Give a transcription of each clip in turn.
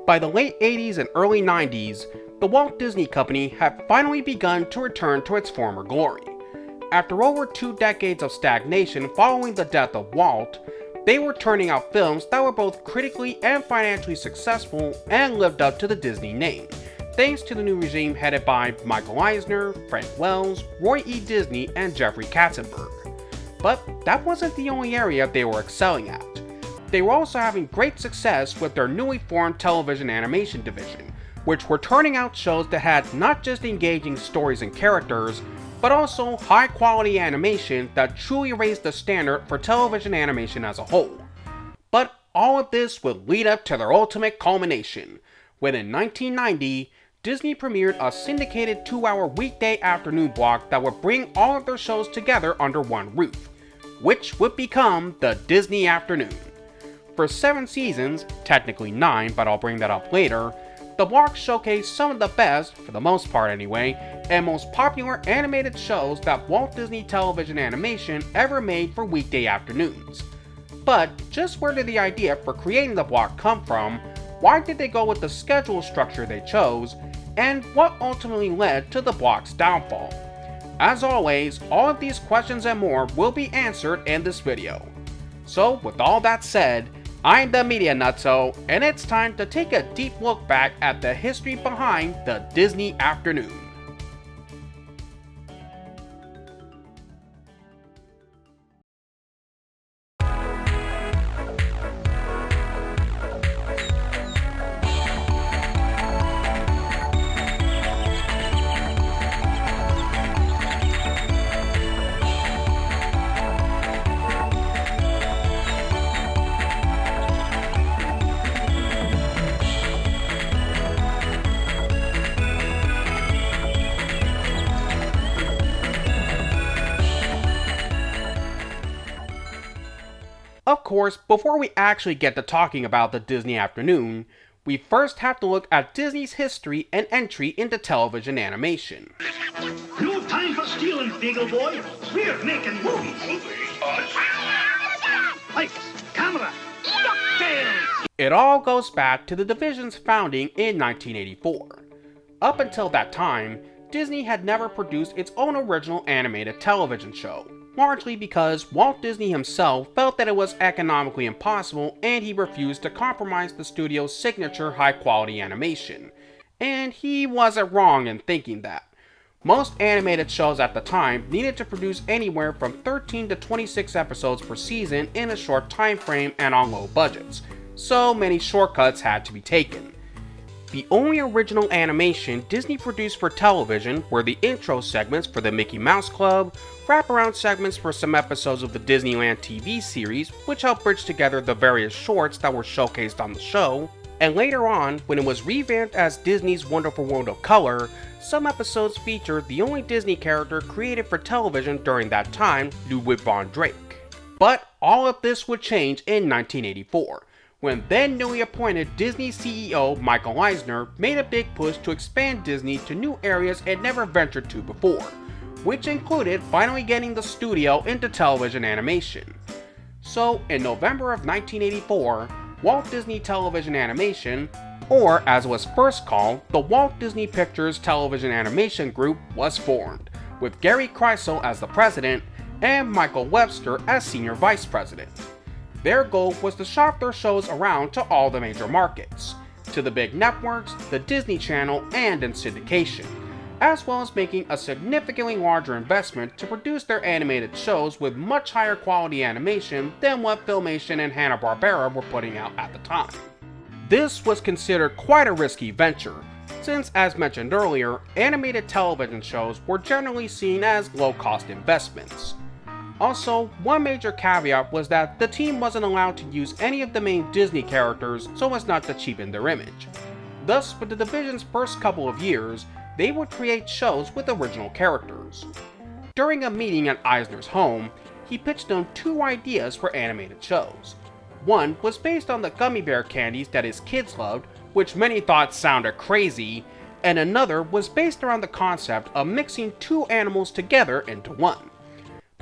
By the late 80s and early 90s, the Walt Disney Company had finally begun to return to its former glory. After over 2 decades of stagnation following the death of Walt, they were turning out films that were both critically and financially successful and lived up to the Disney name, thanks to the new regime headed by Michael Eisner, Frank Wells, Roy E. Disney, and Jeffrey Katzenberg. But that wasn't the only area they were excelling at. They were also having great success with their newly formed television animation division, which were turning out shows that had not just engaging stories and characters, but also high quality animation that truly raised the standard for television animation as a whole. But all of this would lead up to their ultimate culmination, when in 1990, Disney premiered a syndicated 2-hour weekday afternoon block that would bring all of their shows together under one roof, which would become the Disney Afternoon. For 7 seasons, technically 9, but I'll bring that up later, the block showcased some of the best, for the most part anyway, and most popular animated shows that Walt Disney Television Animation ever made for weekday afternoons. But just where did the idea for creating the block come from, why did they go with the schedule structure they chose, and what ultimately led to the block's downfall? As always, all of these questions and more will be answered in this video. So with all that said, I'm the Media Nutso, and it's time to take a deep look back at the history behind the Disney Afternoon. Of course, before we actually get to talking about the Disney Afternoon, we first have to look at Disney's history and entry into television animation. No time for stealing, Beagle Boy. We're making movies. Lights, camera, DuckTales. It all goes back to the division's founding in 1984. Up until that time, Disney had never produced its own original animated television show, largely because Walt Disney himself felt that it was economically impossible and he refused to compromise the studio's signature high-quality animation. And he wasn't wrong in thinking that. Most animated shows at the time needed to produce anywhere from 13 to 26 episodes per season in a short time frame and on low budgets, so many shortcuts had to be taken. The only original animation Disney produced for television were the intro segments for the Mickey Mouse Club, wraparound segments for some episodes of the Disneyland TV series, which helped bridge together the various shorts that were showcased on the show, and later on, when it was revamped as Disney's Wonderful World of Color, some episodes featured the only Disney character created for television during that time, Ludwig von Drake. But all of this would change in 1984. When then newly appointed Disney CEO Michael Eisner made a big push to expand Disney to new areas it never ventured to before, which included finally getting the studio into television animation. So in November of 1984, Walt Disney Television Animation, or as it was first called, the Walt Disney Pictures Television Animation Group, was formed, with Gary Kreisel as the president and Michael Webster as senior vice president. Their goal was to shop their shows around to all the major markets, to the big networks, the Disney Channel, and in syndication, as well as making a significantly larger investment to produce their animated shows with much higher quality animation than what Filmation and Hanna-Barbera were putting out at the time. This was considered quite a risky venture, since as mentioned earlier, animated television shows were generally seen as low-cost investments. Also, one major caveat was that the team wasn't allowed to use any of the main Disney characters so as not to cheapen their image. Thus, for the division's first couple of years, they would create shows with original characters. During a meeting at Eisner's home, he pitched them 2 ideas for animated shows. One was based on the gummy bear candies that his kids loved, which many thought sounded crazy, and another was based around the concept of mixing 2 animals together into one.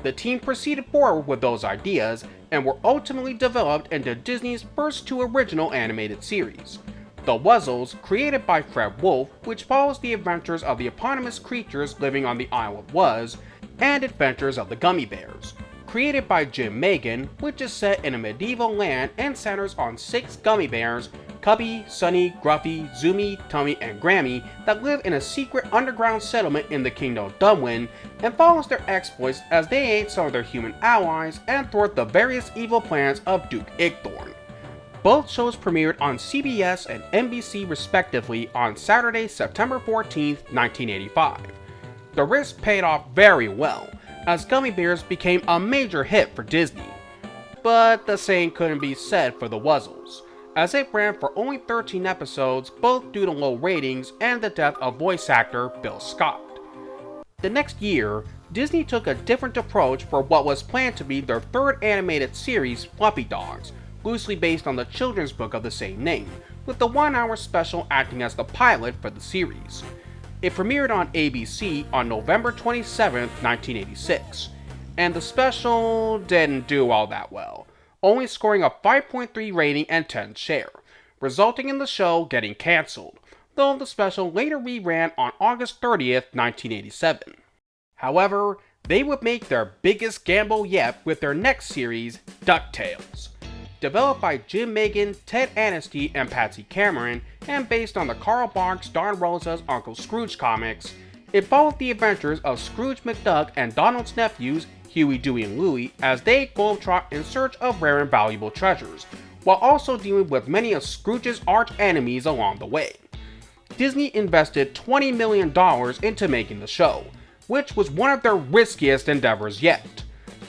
The team proceeded forward with those ideas and were ultimately developed into Disney's first 2 original animated series, The Wuzzles, created by Fred Wolf, which follows the adventures of the eponymous creatures living on the Isle of Wuz, and Adventures of the Gummy Bears, created by Jim Magan, which is set in a medieval land and centers on 6 gummy bears, Cubby, Sunny, Gruffy, Zoomy, Tummy, and Grammy, that live in a secret underground settlement in the Kingdom of Dunwin, and follows their exploits as they aid some of their human allies and thwart the various evil plans of Duke Igthorn. Both shows premiered on CBS and NBC respectively on Saturday, September 14, 1985. The risk paid off very well, as Gummy Bears became a major hit for Disney. But the same couldn't be said for the Wuzzles, as it ran for only 13 episodes, both due to low ratings and the death of voice actor Bill Scott. The next year, Disney took a different approach for what was planned to be their 3rd animated series, Fluffy Dogs, loosely based on the children's book of the same name, with the 1-hour special acting as the pilot for the series. It premiered on ABC on November 27, 1986, and the special didn't do all that well, only scoring a 5.3 rating and 10 share, resulting in the show getting cancelled, though the special later reran on August 30, 1987. However, they would make their biggest gamble yet with their next series, DuckTales. Developed by Jim Magan, Ted Anasty, and Patsy Cameron, and based on the Carl Barks Don Rosa's Uncle Scrooge comics, it followed the adventures of Scrooge McDuck and Donald's nephews, Huey, Dewey, and Louie, as they globetrot in search of rare and valuable treasures, while also dealing with many of Scrooge's arch enemies along the way. Disney invested $20 million into making the show, which was one of their riskiest endeavors yet.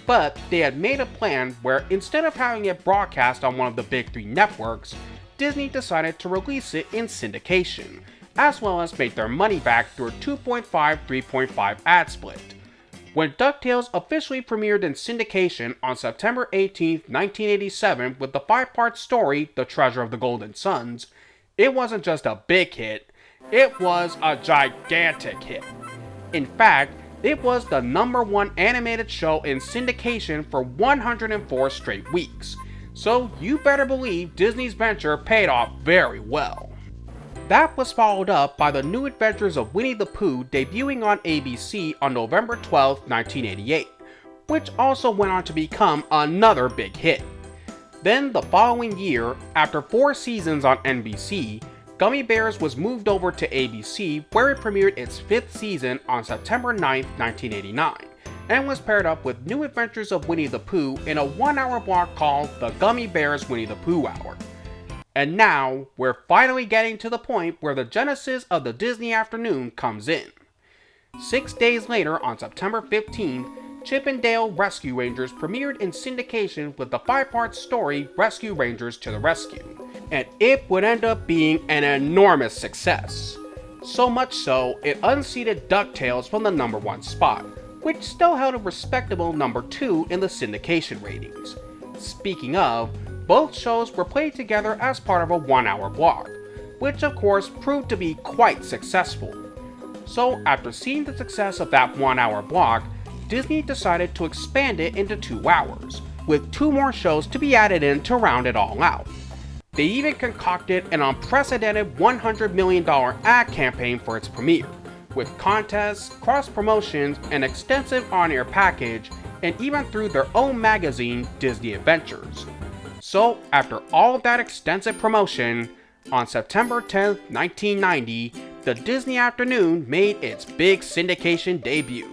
But they had made a plan where instead of having it broadcast on one of the big 3 networks, Disney decided to release it in syndication, as well as make their money back through a 2.5-3.5 ad split. When DuckTales officially premiered in syndication on September 18, 1987 with the 5-part story, The Treasure of the Golden Suns, it wasn't just a big hit, it was a gigantic hit. In fact, it was the #1 animated show in syndication for 104 straight weeks, so you better believe Disney's venture paid off very well. That was followed up by The New Adventures of Winnie the Pooh debuting on ABC on November 12, 1988, which also went on to become another big hit. Then the following year, after 4 seasons on NBC, Gummy Bears was moved over to ABC, where it premiered its 5th season on September 9, 1989, and was paired up with New Adventures of Winnie the Pooh in a 1-hour block called The Gummy Bears Winnie the Pooh Hour. And now, we're finally getting to the point where the genesis of the Disney afternoon comes in. 6 days later, on September 15, Chip and Dale Rescue Rangers premiered in syndication with the 5-part story Rescue Rangers to the Rescue, and it would end up being an enormous success. So much so, it unseated DuckTales from the #1 spot, which still held a respectable #2 in the syndication ratings. Speaking of, both shows were played together as part of a 1-hour block, which of course proved to be quite successful. So after seeing the success of that 1-hour block, Disney decided to expand it into 2 hours, with 2 more shows to be added in to round it all out. They even concocted an unprecedented $100 million ad campaign for its premiere, with contests, cross-promotions, an extensive on-air package, and even through their own magazine, Disney Adventures. So, after all of that extensive promotion, on September 10, 1990, the Disney Afternoon made its big syndication debut.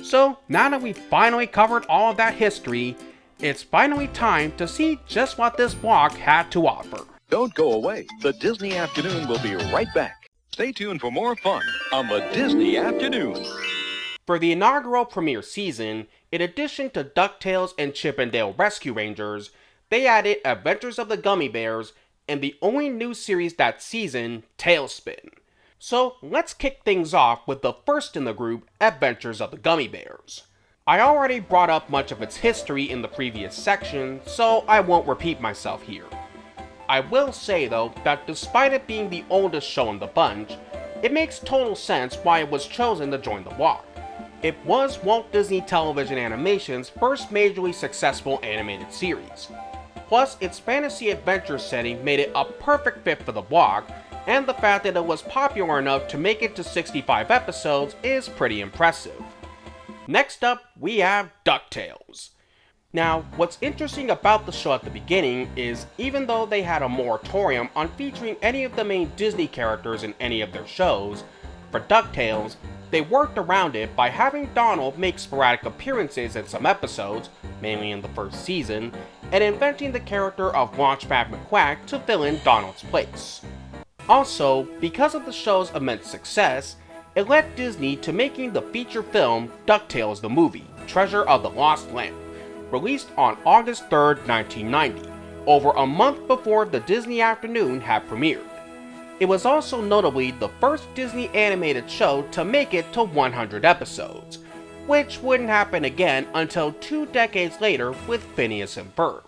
So, now that we've finally covered all of that history, it's finally time to see just what this block had to offer. Don't go away. The Disney Afternoon will be right back. Stay tuned for more fun on the Disney Afternoon. For the inaugural premiere season, in addition to DuckTales and Chip and Dale Rescue Rangers, they added Adventures of the Gummy Bears and the only new series that season, TaleSpin. So let's kick things off with the first in the group, Adventures of the Gummy Bears. I already brought up much of its history in the previous section, so I won't repeat myself here. I will say though that despite it being the oldest show in the bunch, it makes total sense why it was chosen to join the block. It was Walt Disney Television Animation's first majorly successful animated series. Plus, its fantasy adventure setting made it a perfect fit for the block, and the fact that it was popular enough to make it to 65 episodes is pretty impressive. Next up, we have DuckTales. Now, what's interesting about the show at the beginning is even though they had a moratorium on featuring any of the main Disney characters in any of their shows, for DuckTales, they worked around it by having Donald make sporadic appearances in some episodes, mainly in the first season, and inventing the character of Launchpad McQuack to fill in Donald's place. Also, because of the show's immense success, it led Disney to making the feature film DuckTales the Movie, Treasure of the Lost Lamp, released on August 3rd, 1990, over a month before the Disney Afternoon had premiered. It was also notably the first Disney animated show to make it to 100 episodes, which wouldn't happen again until 2 decades later with Phineas and Ferb.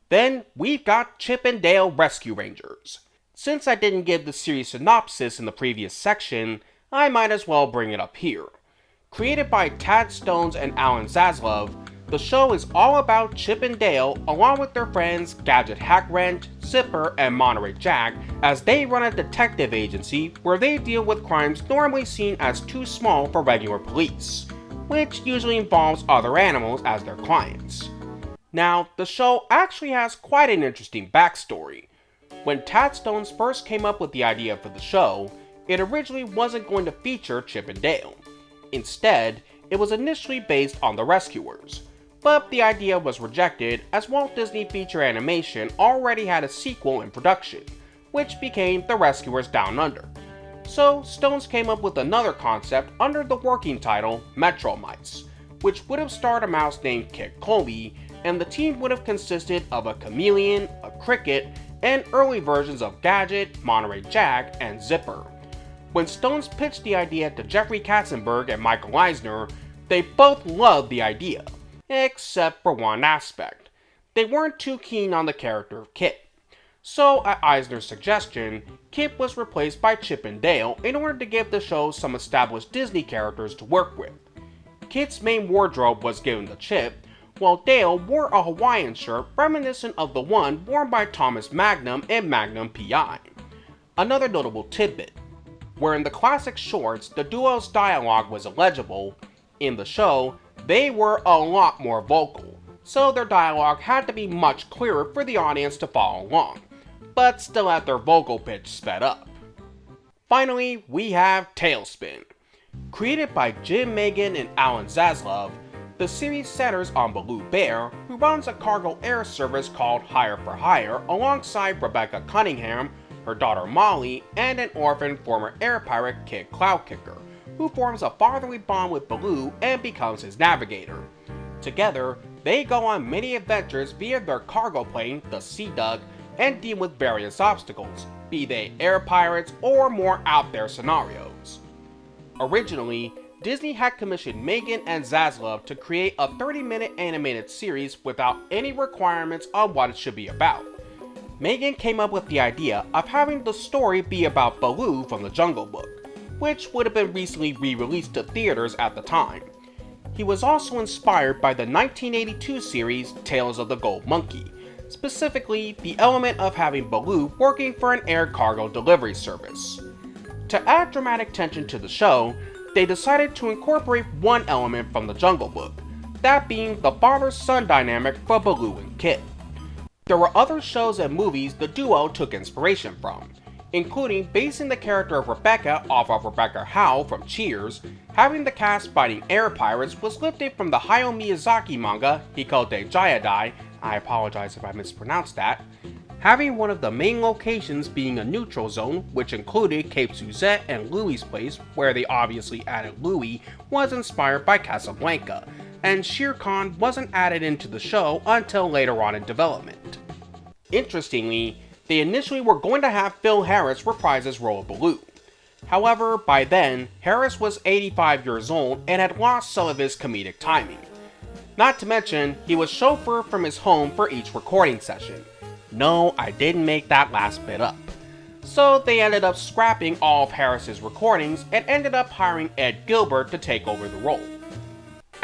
Then we've got Chip and Dale Rescue Rangers. Since I didn't give the series synopsis in the previous section, I might as well bring it up here. Created by Tad Stones and Alan Zaslov, the show is all about Chip and Dale along with their friends Gadget Hackwrench, Zipper, and Monterey Jack as they run a detective agency where they deal with crimes normally seen as too small for regular police, which usually involves other animals as their clients. Now, the show actually has quite an interesting backstory. When Tad Stones first came up with the idea for the show, it originally wasn't going to feature Chip and Dale. Instead, it was initially based on the Rescuers, but the idea was rejected as Walt Disney Feature Animation already had a sequel in production, which became The Rescuers Down Under. So Stones came up with another concept under the working title Metro Mice, which would have starred a mouse named Kit Colby, and the team would have consisted of a chameleon, a cricket, and early versions of Gadget, Monterey Jack, and Zipper. When Stones pitched the idea to Jeffrey Katzenberg and Michael Eisner, they both loved the idea, except for one aspect. They weren't too keen on the character of Kit. So, at Eisner's suggestion, Kit was replaced by Chip and Dale in order to give the show some established Disney characters to work with. Kit's main wardrobe was given to Chip, while Dale wore a Hawaiian shirt reminiscent of the one worn by Thomas Magnum in Magnum P.I. Another notable tidbit: where in the classic shorts the duo's dialogue was illegible, in the show they were a lot more vocal, so their dialogue had to be much clearer for the audience to follow along, but still had their vocal pitch sped up. Finally, we have TaleSpin. Created by Jim Megan and Alan Zaslov, the series centers on Baloo Bear, who runs a cargo air service called Hire for Hire alongside Rebecca Cunningham, her daughter Molly, and an orphaned former air pirate Kid Cloudkicker, who forms a fatherly bond with Baloo and becomes his navigator. Together, they go on many adventures via their cargo plane, the Sea Duck, and deal with various obstacles, be they air pirates or more out there scenarios. Originally, Disney had commissioned Megan and Zaslov to create a 30-minute animated series without any requirements on what it should be about. Megan came up with the idea of having the story be about Baloo from the Jungle Book, which would have been recently re-released to theaters at the time. He was also inspired by the 1982 series Tales of the Gold Monkey, specifically the element of having Baloo working for an air cargo delivery service. To add dramatic tension to the show, they decided to incorporate one element from the Jungle Book, that being the father-son dynamic for Baloo and Kit. There were other shows and movies the duo took inspiration from, including basing the character of Rebecca off of Rebecca Howe from Cheers, having the cast fighting air pirates was lifted from the Hayao Miyazaki manga Hikote Jayadai, I apologize if I mispronounced that, having one of the main locations being a neutral zone, which included Cape Suzette and Louis' place, where they obviously added Louis, was inspired by Casablanca, and Shere Khan wasn't added into the show until later on in development. Interestingly, they initially were going to have Phil Harris reprise his role of Baloo. However, by then, Harris was 85 years old and had lost some of his comedic timing. Not to mention, he was chauffeured from his home for each recording session. No, I didn't make that last bit up. So they ended up scrapping all of Harris's recordings and ended up hiring Ed Gilbert to take over the role.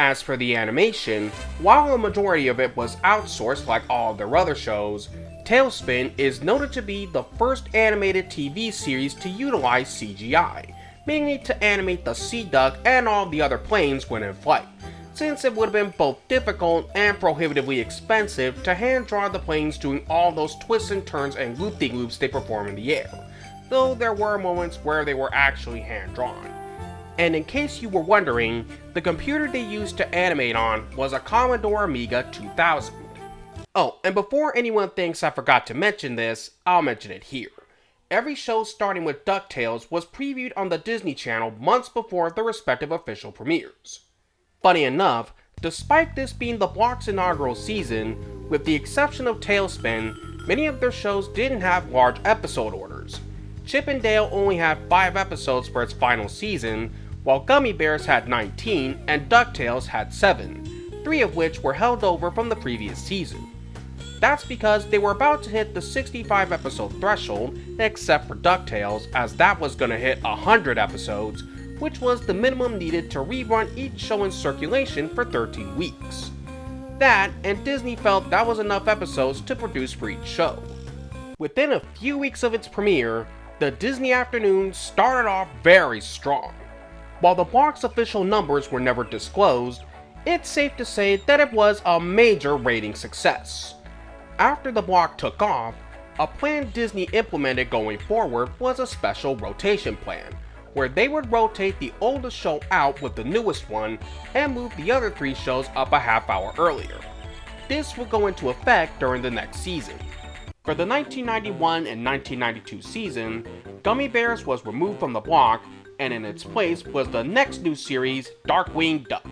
As for the animation, while a majority of it was outsourced like all of their other shows, TaleSpin is noted to be the first animated TV series to utilize CGI, mainly to animate the sea duck and all the other planes when in flight, since it would have been both difficult and prohibitively expensive to hand draw the planes doing all those twists and turns and loop-de-loops they perform in the air, though there were moments where they were actually hand drawn. And in case you were wondering, the computer they used to animate on was a Commodore Amiga 2000. Oh, and before anyone thinks I forgot to mention this, I'll mention it here. Every show starting with DuckTales was previewed on the Disney Channel months before the respective official premieres. Funny enough, despite this being the block's inaugural season, with the exception of TaleSpin, many of their shows didn't have large episode orders. Chip and Dale only had 5 episodes for its final season, while Gummy Bears had 19 and DuckTales had 7, 3 of which were held over from the previous season. That's because they were about to hit the 65 episode threshold, except for DuckTales, as that was gonna hit 100 episodes, which was the minimum needed to rerun each show in circulation for 13 weeks. That, and Disney felt that was enough episodes to produce for each show. Within a few weeks of its premiere, the Disney Afternoon started off very strong. While the block's official numbers were never disclosed, it's safe to say that it was a major rating success. After the block took off, a plan Disney implemented going forward was a special rotation plan, where they would rotate the oldest show out with the newest one and move the other 3 shows up a half hour earlier. This would go into effect during the next season. For the 1991 and 1992 season, Gummy Bears was removed from the block, and in its place was the next new series, Darkwing Duck,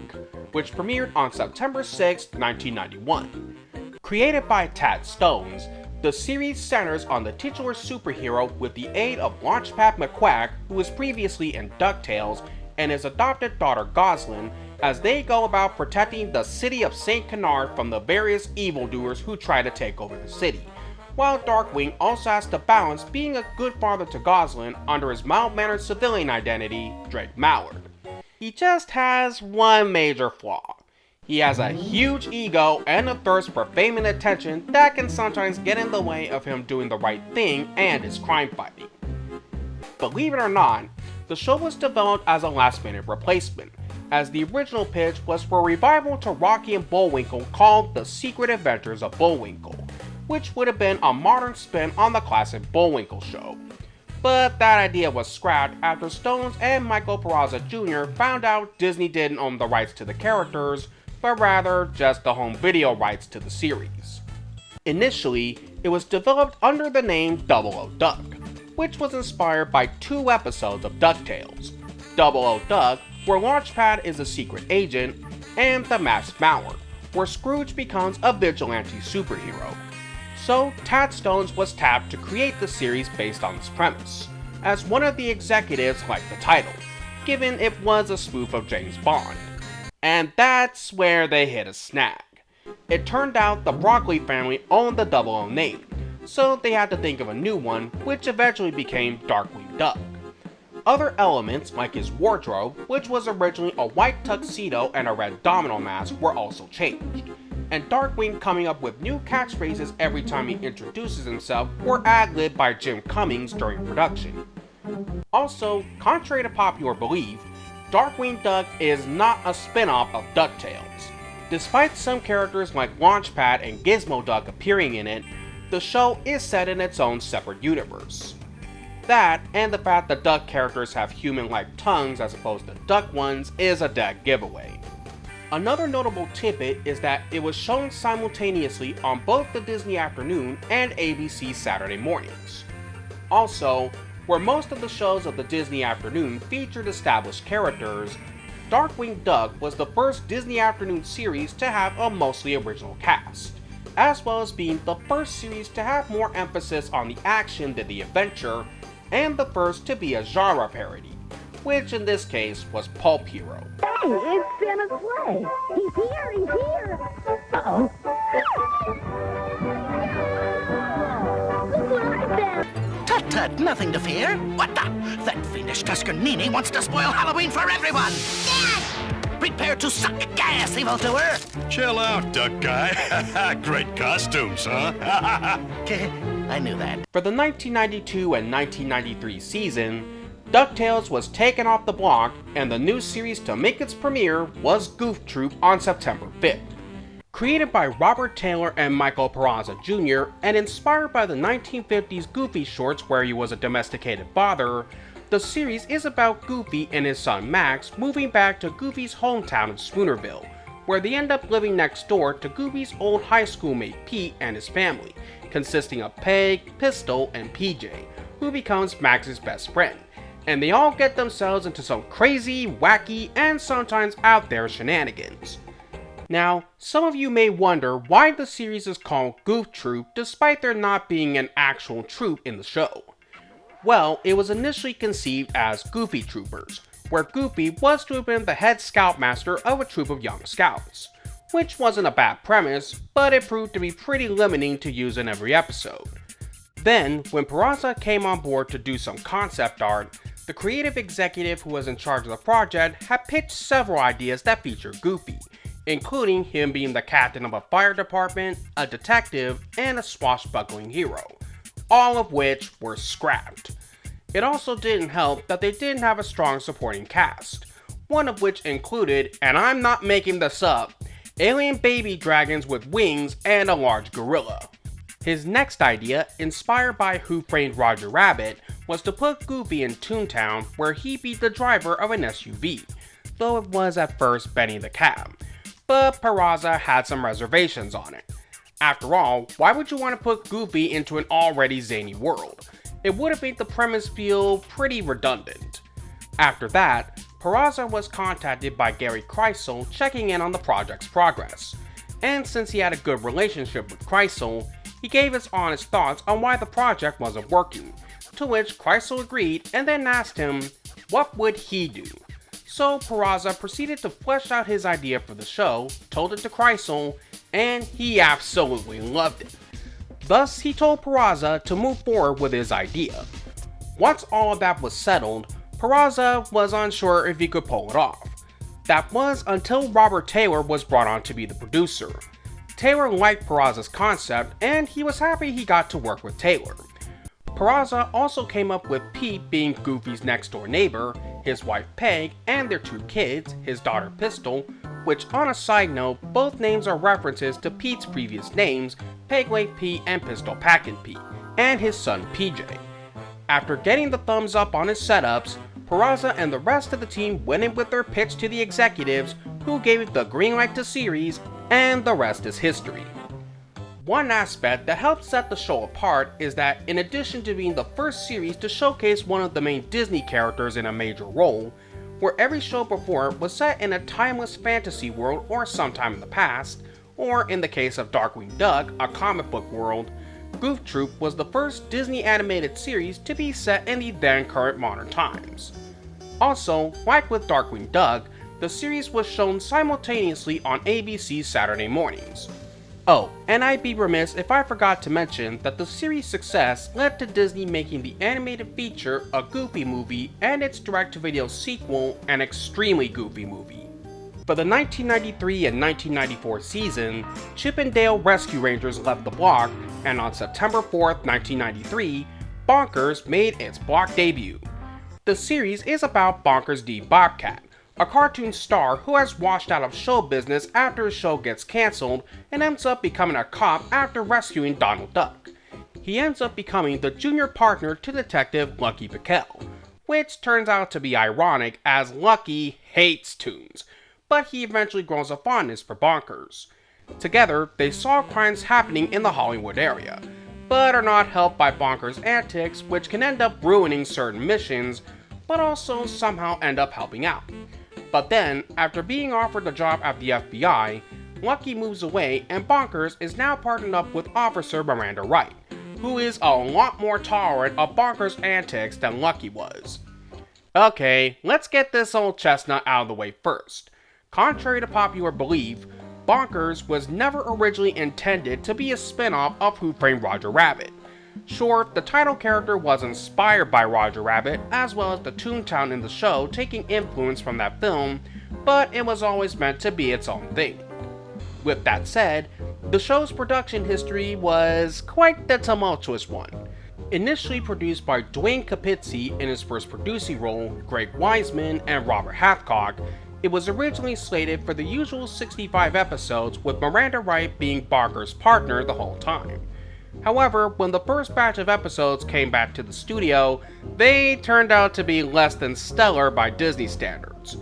which premiered on September 6, 1991. Created by Tad Stones, the series centers on the titular superhero with the aid of Launchpad McQuack, who was previously in DuckTales, and his adopted daughter Goslin, as they go about protecting the city of St. Canard from the various evildoers who try to take over the city, while Darkwing also has to balance being a good father to Goslin under his mild-mannered civilian identity, Drake Mallard. He just has one major flaw. He has a huge ego and a thirst for fame and attention that can sometimes get in the way of him doing the right thing and his crime fighting. Believe it or not, the show was developed as a last-minute replacement, as the original pitch was for a revival to Rocky and Bullwinkle called The Secret Adventures of Bullwinkle, which would have been a modern spin on the classic Bullwinkle show. But that idea was scrapped after Stones and Michael Peraza Jr. found out Disney didn't own the rights to the characters, but rather just the home video rights to the series. Initially, it was developed under the name Double O Duck, which was inspired by 2 episodes of DuckTales, Double O Duck, where Launchpad is a secret agent, and The Masked Mallard, where Scrooge becomes a vigilante superhero. So, Tad Stones was tapped to create the series based on this premise, as one of the executives liked the title, given it was a spoof of James Bond. And that's where they hit a snag. It turned out the Broccoli family owned the Double O name, so they had to think of a new one, which eventually became Darkwing Duck. Other elements, like his wardrobe, which was originally a white tuxedo and a red domino mask, were also changed. And Darkwing coming up with new catchphrases every time he introduces himself were ad-libbed by Jim Cummings during production. Also, contrary to popular belief, Darkwing Duck is not a spin-off of DuckTales. Despite some characters like Launchpad and Gizmo Duck appearing in it, the show is set in its own separate universe. That, and the fact that duck characters have human-like tongues as opposed to duck ones, is a dead giveaway. Another notable tidbit is that it was shown simultaneously on both the Disney Afternoon and ABC Saturday mornings. Also, where most of the shows of the Disney Afternoon featured established characters, Darkwing Duck was the first Disney Afternoon series to have a mostly original cast, as well as being the first series to have more emphasis on the action than the adventure, and the first to be a genre parody, which in this case was Pulp Hero. Hey, it's Santa's sleigh. He's here, he's here. Uh-oh. Look what I found. Tut-tut, nothing to fear. What the? That fiendish Tuscanini wants to spoil Halloween for everyone. Dad! Prepare to suck gas, evildoer! Chill out, Duck Guy. Great costumes, huh? I knew that. For the 1992 and 1993 season, DuckTales was taken off the block, and the new series to make its premiere was Goof Troop on September 5th. Created by Robert Taylor and Michael Peraza Jr., and inspired by the 1950s Goofy shorts where he was a domesticated father, the series is about Goofy and his son Max moving back to Goofy's hometown of Spoonerville, where they end up living next door to Goofy's old high school mate Pete and his family, consisting of Peg, Pistol, and PJ, who becomes Max's best friend, and they all get themselves into some crazy, wacky, and sometimes out there shenanigans. Now, some of you may wonder why the series is called Goof Troop despite there not being an actual troop in the show. Well, it was initially conceived as Goofy Troopers, where Goofy was to have been the head scoutmaster of a troop of young scouts, which wasn't a bad premise, but it proved to be pretty limiting to use in every episode. Then, when Peraza came on board to do some concept art, the creative executive who was in charge of the project had pitched several ideas that featured Goofy, including him being the captain of a fire department, a detective, and a swashbuckling hero, all of which were scrapped. It also didn't help that they didn't have a strong supporting cast, one of which included, and I'm not making this up, alien baby dragons with wings and a large gorilla. His next idea, inspired by Who Framed Roger Rabbit, was to put Goofy in Toontown where he beat the driver of an SUV, though it was at first Benny the Cab, but Peraza had some reservations on it. After all, why would you want to put Goofy into an already zany world? It would have made the premise feel pretty redundant. After that, Peraza was contacted by Gary Kreisel checking in on the project's progress, and since he had a good relationship with Kreisel, he gave his honest thoughts on why the project wasn't working, to which Kreisel agreed and then asked him, what would he do? So Peraza proceeded to flesh out his idea for the show, told it to Kreisel, and he absolutely loved it. Thus, he told Peraza to move forward with his idea. Once all of that was settled, Peraza was unsure if he could pull it off. That was until Robert Taylor was brought on to be the producer. Taylor liked Peraza's concept, and he was happy he got to work with Taylor. Peraza also came up with Pete being Goofy's next door neighbor, his wife Peg, and their two kids, his daughter Pistol, which on a side note, both names are references to Pete's previous names, Pegleg Pete and Pistol Packin' Pete, and his son PJ. After getting the thumbs up on his setups, Peraza and the rest of the team went in with their pitch to the executives, who gave it the green light to series, and the rest is history. One aspect that helped set the show apart is that in addition to being the first series to showcase one of the main Disney characters in a major role, where every show before was set in a timeless fantasy world or sometime in the past, or in the case of Darkwing Duck, a comic book world, Goof Troop was the first Disney animated series to be set in the then current modern times. Also, like with Darkwing Duck, the series was shown simultaneously on ABC's Saturday mornings. Oh, and I'd be remiss if I forgot to mention that the series' success led to Disney making the animated feature a Goofy movie and its direct-to-video sequel an extremely Goofy movie. For the 1993 and 1994 season, Chip and Dale Rescue Rangers left the block, and on September 4th, 1993, Bonkers made its block debut. The series is about Bonkers D. Bobcat, a cartoon star who has washed out of show business after his show gets cancelled and ends up becoming a cop after rescuing Donald Duck. He ends up becoming the junior partner to Detective Lucky Pickell, which turns out to be ironic as Lucky hates toons, but he eventually grows a fondness for Bonkers. Together, they solve crimes happening in the Hollywood area, but are not helped by Bonkers' antics, which can end up ruining certain missions, but also somehow end up helping out. But then, after being offered a job at the FBI, Lucky moves away and Bonkers is now partnered up with Officer Miranda Wright, who is a lot more tolerant of Bonkers' antics than Lucky was. Okay, let's get this old chestnut out of the way first. Contrary to popular belief, Bonkers was never originally intended to be a spin-off of Who Framed Roger Rabbit. Sure, the title character was inspired by Roger Rabbit, as well as the Toontown in the show taking influence from that film, but it was always meant to be its own thing. With that said, the show's production history was quite the tumultuous one. Initially produced by Dwayne Capizzi in his first producing role, Greg Weisman, and Robert Hathcock, it was originally slated for the usual 65 episodes, with Miranda Wright being Bonkers' partner the whole time. However, when the first batch of episodes came back to the studio, they turned out to be less than stellar by Disney standards.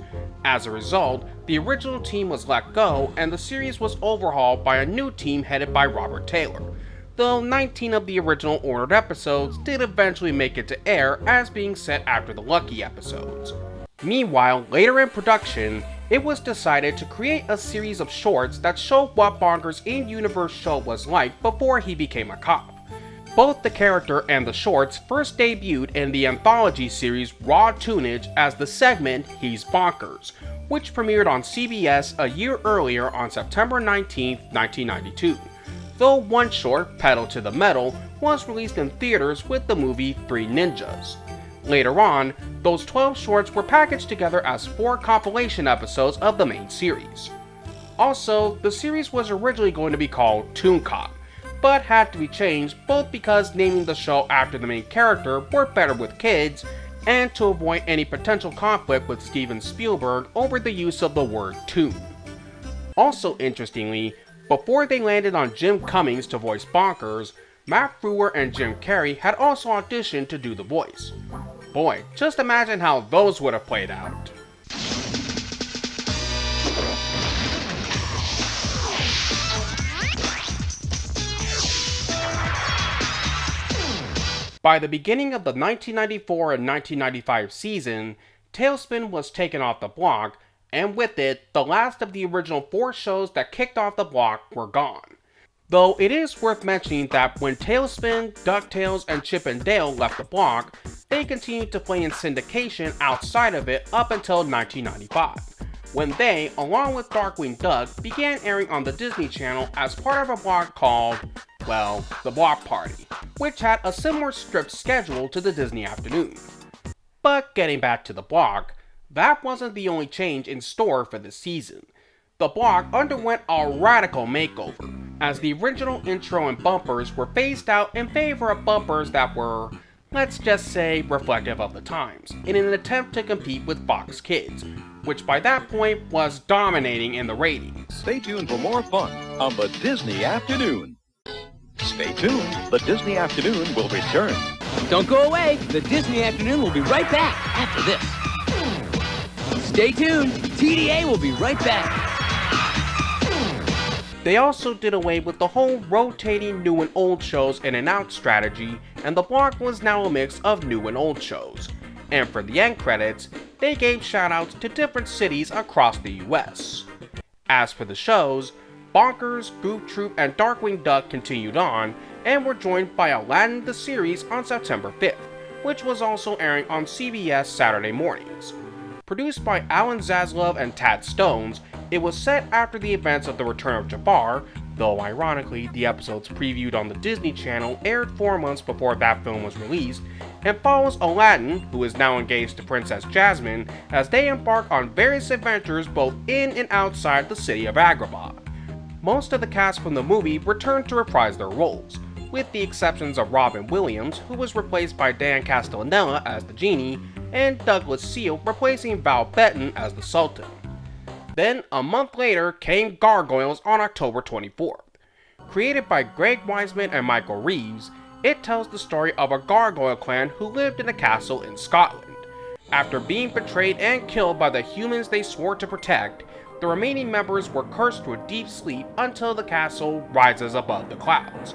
As a result, the original team was let go and the series was overhauled by a new team headed by Robert Taylor, though 19 of the original ordered episodes did eventually make it to air as being set after the Lucky episodes. Meanwhile, later in production, it was decided to create a series of shorts that showed what Bonkers' in-universe show was like before he became a cop. Both the character and the shorts first debuted in the anthology series Raw Tunage as the segment He's Bonkers, which premiered on CBS a year earlier on September 19, 1992, though one short, Pedal to the Metal, was released in theaters with the movie Three Ninjas. Later on, those 12 shorts were packaged together as 4 compilation episodes of the main series. Also, the series was originally going to be called Toon Cop, but had to be changed both because naming the show after the main character worked better with kids, and to avoid any potential conflict with Steven Spielberg over the use of the word toon. Also interestingly, before they landed on Jim Cummings to voice Bonkers, Matt Frewer and Jim Carrey had also auditioned to do the voice. Boy, just imagine how those would have played out. By the beginning of the 1994 and 1995 season, TaleSpin was taken off the block, and with it, the last of the original 4 shows that kicked off the block were gone. Though it is worth mentioning that when TaleSpin, DuckTales, and Chip and Dale left the block, they continued to play in syndication outside of it up until 1995, when they, along with Darkwing Duck, began airing on the Disney Channel as part of a block called, well, The Block Party, which had a similar script schedule to the Disney Afternoon. But getting back to the block, that wasn't the only change in store for this season. The block underwent a radical makeover, as the original intro and bumpers were phased out in favor of bumpers that were, let's just say, reflective of the times, in an attempt to compete with Fox Kids, which by that point was dominating in the ratings. Stay tuned for more fun on the Disney Afternoon. Stay tuned. The Disney Afternoon will return. Don't go away. The Disney Afternoon will be right back after this. Stay tuned. TDA will be right back. They also did away with the whole rotating new and old shows in and out strategy, and the block was now a mix of new and old shows. And for the end credits, they gave shoutouts to different cities across the US. As for the shows, Bonkers, Goof Troop, and Darkwing Duck continued on, and were joined by Aladdin the series on September 5th, which was also airing on CBS Saturday mornings. Produced by Alan Zaslov and Tad Stones, it was set after the events of The Return of Jafar, though ironically the episodes previewed on the Disney Channel aired 4 months before that film was released, and follows Aladdin, who is now engaged to Princess Jasmine, as they embark on various adventures both in and outside the city of Agrabah. Most of the cast from the movie returned to reprise their roles, with the exceptions of Robin Williams, who was replaced by Dan Castellaneta as the genie, and Douglas Seal replacing Val Benton as the Sultan. Then, a month later, came Gargoyles on October 24th. Created by Greg Weisman and Michael Reeves, it tells the story of a gargoyle clan who lived in a castle in Scotland. After being betrayed and killed by the humans they swore to protect, the remaining members were cursed to a deep sleep until the castle rises above the clouds.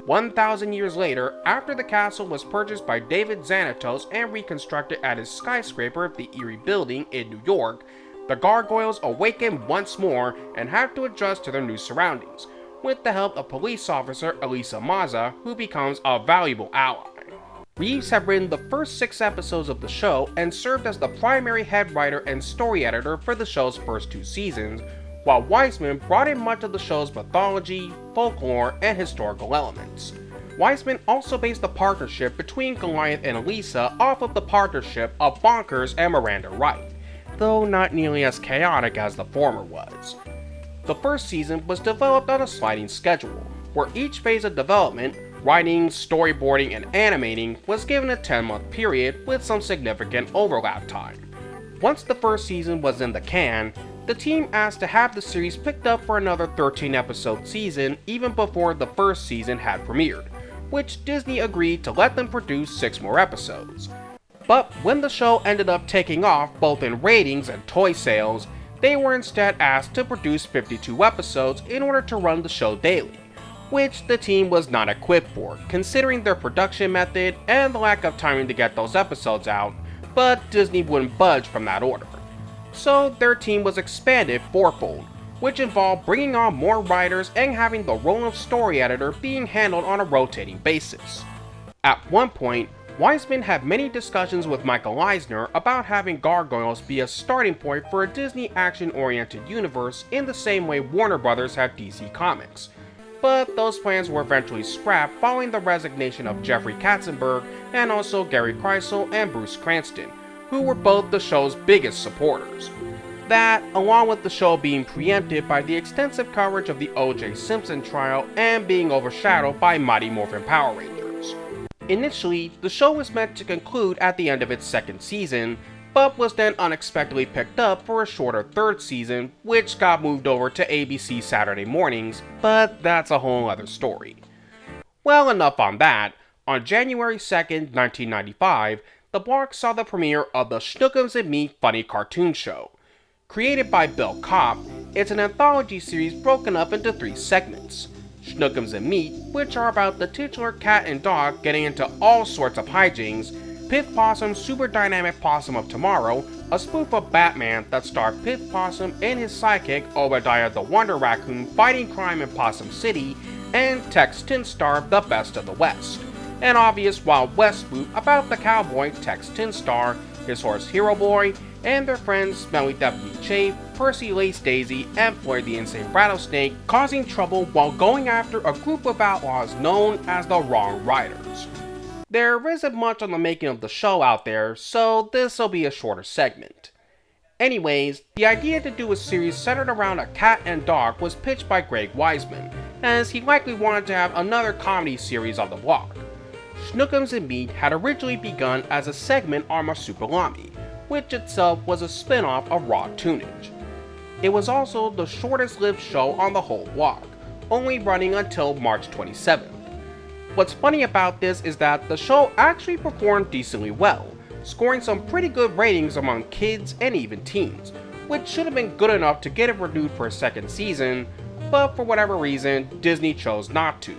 1,000 years later, after the castle was purchased by David Xanatos and reconstructed at his skyscraper, the Erie Building in New York, the Gargoyles awaken once more and have to adjust to their new surroundings, with the help of police officer Elisa Maza, who becomes a valuable ally. Reeves had written the first 6 episodes of the show and served as the primary head writer and story editor for the show's first 2 seasons, while Weisman brought in much of the show's mythology, folklore, and historical elements. Weisman also based the partnership between Goliath and Elisa off of the partnership of Bonkers and Miranda Wright. though not nearly as chaotic as the former was. The first season was developed on a sliding schedule, where each phase of development, writing, storyboarding, and animating, was given a 10-month period with some significant overlap time. Once the first season was in the can, the team asked to have the series picked up for another 13-episode season even before the first season had premiered, which Disney agreed to let them produce 6 more episodes. But when the show ended up taking off both in ratings and toy sales, they were instead asked to produce 52 episodes in order to run the show daily, which the team was not equipped for, considering their production method and the lack of timing to get those episodes out, but Disney wouldn't budge from that order. So their team was expanded fourfold, which involved bringing on more writers and having the role of story editor being handled on a rotating basis. At one point, Weisman had many discussions with Michael Eisner about having Gargoyles be a starting point for a Disney action-oriented universe in the same way Warner Bros. Had DC Comics, but those plans were eventually scrapped following the resignation of Jeffrey Katzenberg and also Gary Kreisel and Bruce Cranston, who were both the show's biggest supporters. That, along with the show being preempted by the extensive coverage of the O.J. Simpson trial and being overshadowed by Mighty Morphin Power Rangers. Initially, the show was meant to conclude at the end of its second season, but was then unexpectedly picked up for a shorter third season, which got moved over to ABC Saturday mornings, but that's a whole other story. Well, enough on that. On January 2nd, 1995, the block saw the premiere of the Schnookums and Me Funny Cartoon Show. Created by Bill Kopp, it's an anthology series broken up into 3 segments. Schnookums and Meat, which are about the titular cat and dog getting into all sorts of hijinks, Piff Possum's Super Dynamic Possum of Tomorrow, a spoof of Batman that starred Piff Possum and his sidekick Obadiah the Wonder Raccoon fighting crime in Possum City, and Tex Tinstar, the Best of the West, an obvious Wild West spoof about the cowboy Tex Tinstar, his horse Hero Boy, and their friends Smelly Deputy Chafe, Percy Lace Daisy, and Floyd the Insane Rattlesnake, causing trouble while going after a group of outlaws known as the Wrong Riders. There isn't much on the making of the show out there, so this'll be a shorter segment. Anyways, the idea to do a series centered around a cat and dog was pitched by Greg Weisman, as he likely wanted to have another comedy series on the block. Schnookums and Meat had originally begun as a segment on Marsupilami, which itself was a spin-off of Raw Tunage. It was also the shortest-lived show on the whole block, only running until March 27th. What's funny about this is that the show actually performed decently well, scoring some pretty good ratings among kids and even teens, which should have been good enough to get it renewed for a second season, but for whatever reason, Disney chose not to.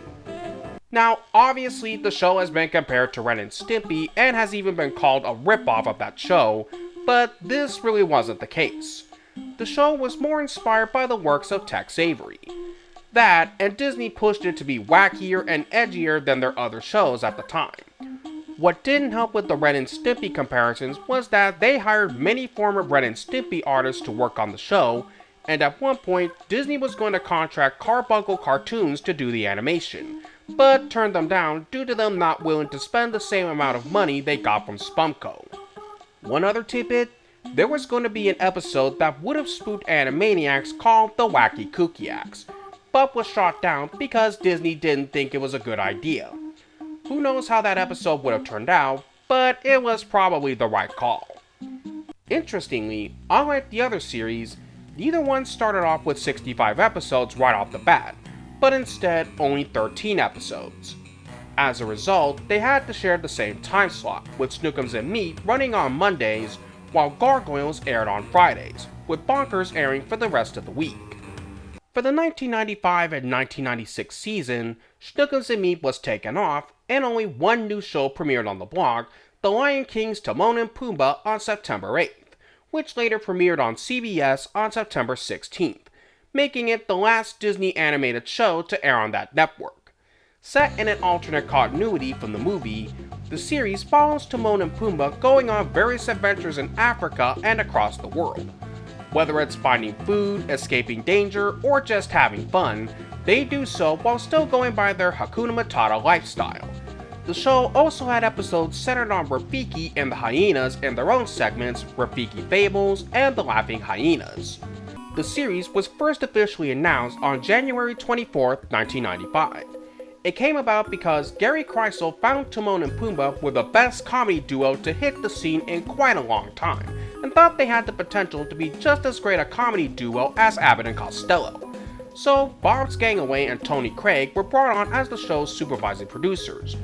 Now, obviously, the show has been compared to Ren and Stimpy and has even been called a ripoff of that show, but this really wasn't the case. The show was more inspired by the works of Tex Avery. That, and Disney pushed it to be wackier and edgier than their other shows at the time. What didn't help with the Ren and Stimpy comparisons was that they hired many former Ren and Stimpy artists to work on the show, and at one point, Disney was going to contract Carbuncle Cartoons to do the animation, but turned them down due to them not willing to spend the same amount of money they got from Spumco. One other tidbit, there was going to be an episode that would have spooked Animaniacs called The Wacky Kookyaks, but was shot down because Disney didn't think it was a good idea. Who knows how that episode would have turned out, but it was probably the right call. Interestingly, unlike the other series, neither one started off with 65 episodes right off the bat, but instead only 13 episodes. As a result, they had to share the same time slot, with Schnookums and Meat running on Mondays, while Gargoyles aired on Fridays, with Bonkers airing for the rest of the week. For the 1995 and 1996 season, Schnookums and Meat was taken off, and only one new show premiered on the block, The Lion King's Timon and Pumbaa on September 8th, which later premiered on CBS on September 16th, making it the last Disney animated show to air on that network. Set in an alternate continuity from the movie, the series follows Timon and Pumbaa going on various adventures in Africa and across the world. Whether it's finding food, escaping danger, or just having fun, they do so while still going by their Hakuna Matata lifestyle. The show also had episodes centered on Rafiki and the Hyenas in their own segments, Rafiki Fables and the Laughing Hyenas. The series was first officially announced on January 24, 1995. It came about because Gary Kreisel found Timon and Pumbaa were the best comedy duo to hit the scene in quite a long time, and thought they had the potential to be just as great a comedy duo as Abbott and Costello. So Bob's Gangaway and Tony Craig were brought on as the show's supervising producers.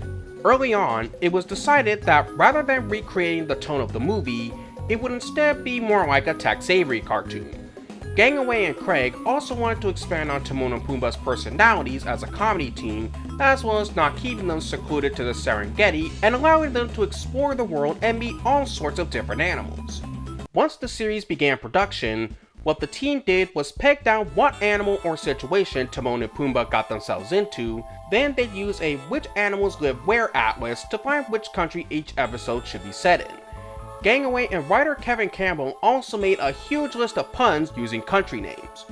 Early on, it was decided that rather than recreating the tone of the movie, it would instead be more like a Tex Avery cartoon. Gangaway and Craig also wanted to expand on Timon and Pumbaa's personalities as a comedy team, as well as not keeping them secluded to the Serengeti and allowing them to explore the world and meet all sorts of different animals. Once the series began production, what the team did was peg down what animal or situation Timon and Pumbaa got themselves into, then they'd use a Which Animals Live Where atlas to find which country each episode should be set in. Gangaway and writer Kevin Campbell also made a huge list of puns using country names.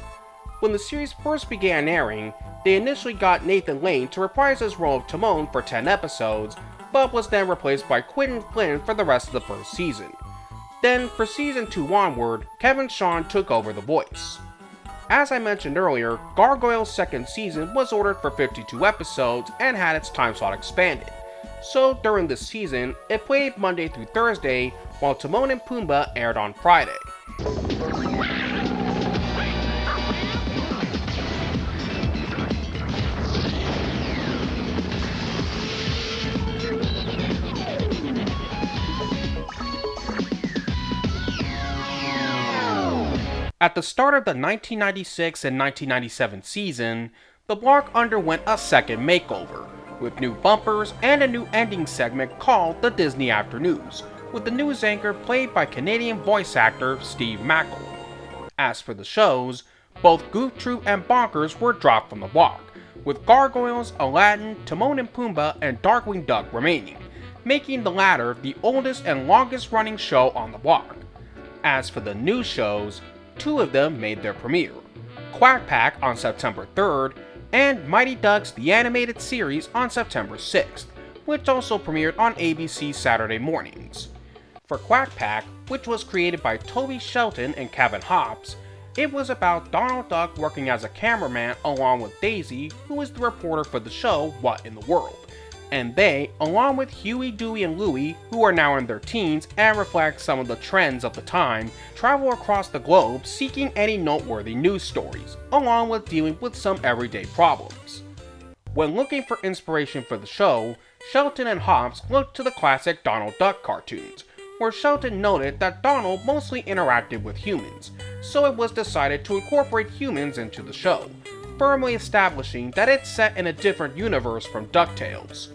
When the series first began airing, they initially got Nathan Lane to reprise his role of Timon for 10 episodes, but was then replaced by Quentin Flynn for the rest of the first season. Then, for season 2 onward, Kevin Shawn took over the voice. As I mentioned earlier, Gargoyles' second season was ordered for 52 episodes and had its time slot expanded. So during this season, it played Monday through Thursday, while Timon and Pumbaa aired on Friday. At the start of the 1996 and 1997 season, the block underwent a second makeover, with new bumpers and a new ending segment called the Disney After News, with the news anchor played by Canadian voice actor Steve Mackle. As for the shows, both Goof Troop and Bonkers were dropped from the block, with Gargoyles, Aladdin, Timon and Pumbaa, and Darkwing Duck remaining, making the latter the oldest and longest running show on the block. As for the new shows, 2 of them made their premiere, Quack Pack on September 3rd, and Mighty Ducks the Animated Series on September 6th, which also premiered on ABC Saturday mornings. For Quack Pack, which was created by Toby Shelton and Kevin Hobbs, it was about Donald Duck working as a cameraman along with Daisy, who is the reporter for the show What in the World. And they, along with Huey, Dewey, and Louie, who are now in their teens and reflect some of the trends of the time, travel across the globe seeking any noteworthy news stories, along with dealing with some everyday problems. When looking for inspiration for the show, Shelton and Hobbs looked to the classic Donald Duck cartoons, where Shelton noted that Donald mostly interacted with humans, so it was decided to incorporate humans into the show, firmly establishing that it's set in a different universe from DuckTales.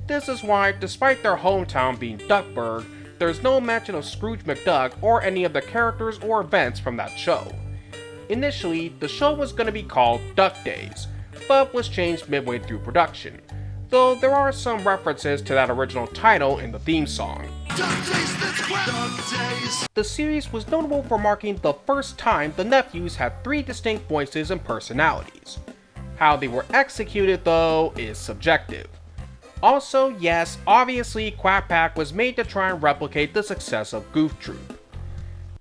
This is why, despite their hometown being Duckburg, there's no mention of Scrooge McDuck or any of the characters or events from that show. Initially, the show was going to be called Duck Days, but was changed midway through production, though there are some references to that original title in the theme song. The series was notable for marking the first time the nephews had 3 distinct voices and personalities. How they were executed, though, is subjective. Also, yes, obviously Quack Pack was made to try and replicate the success of Goof Troop.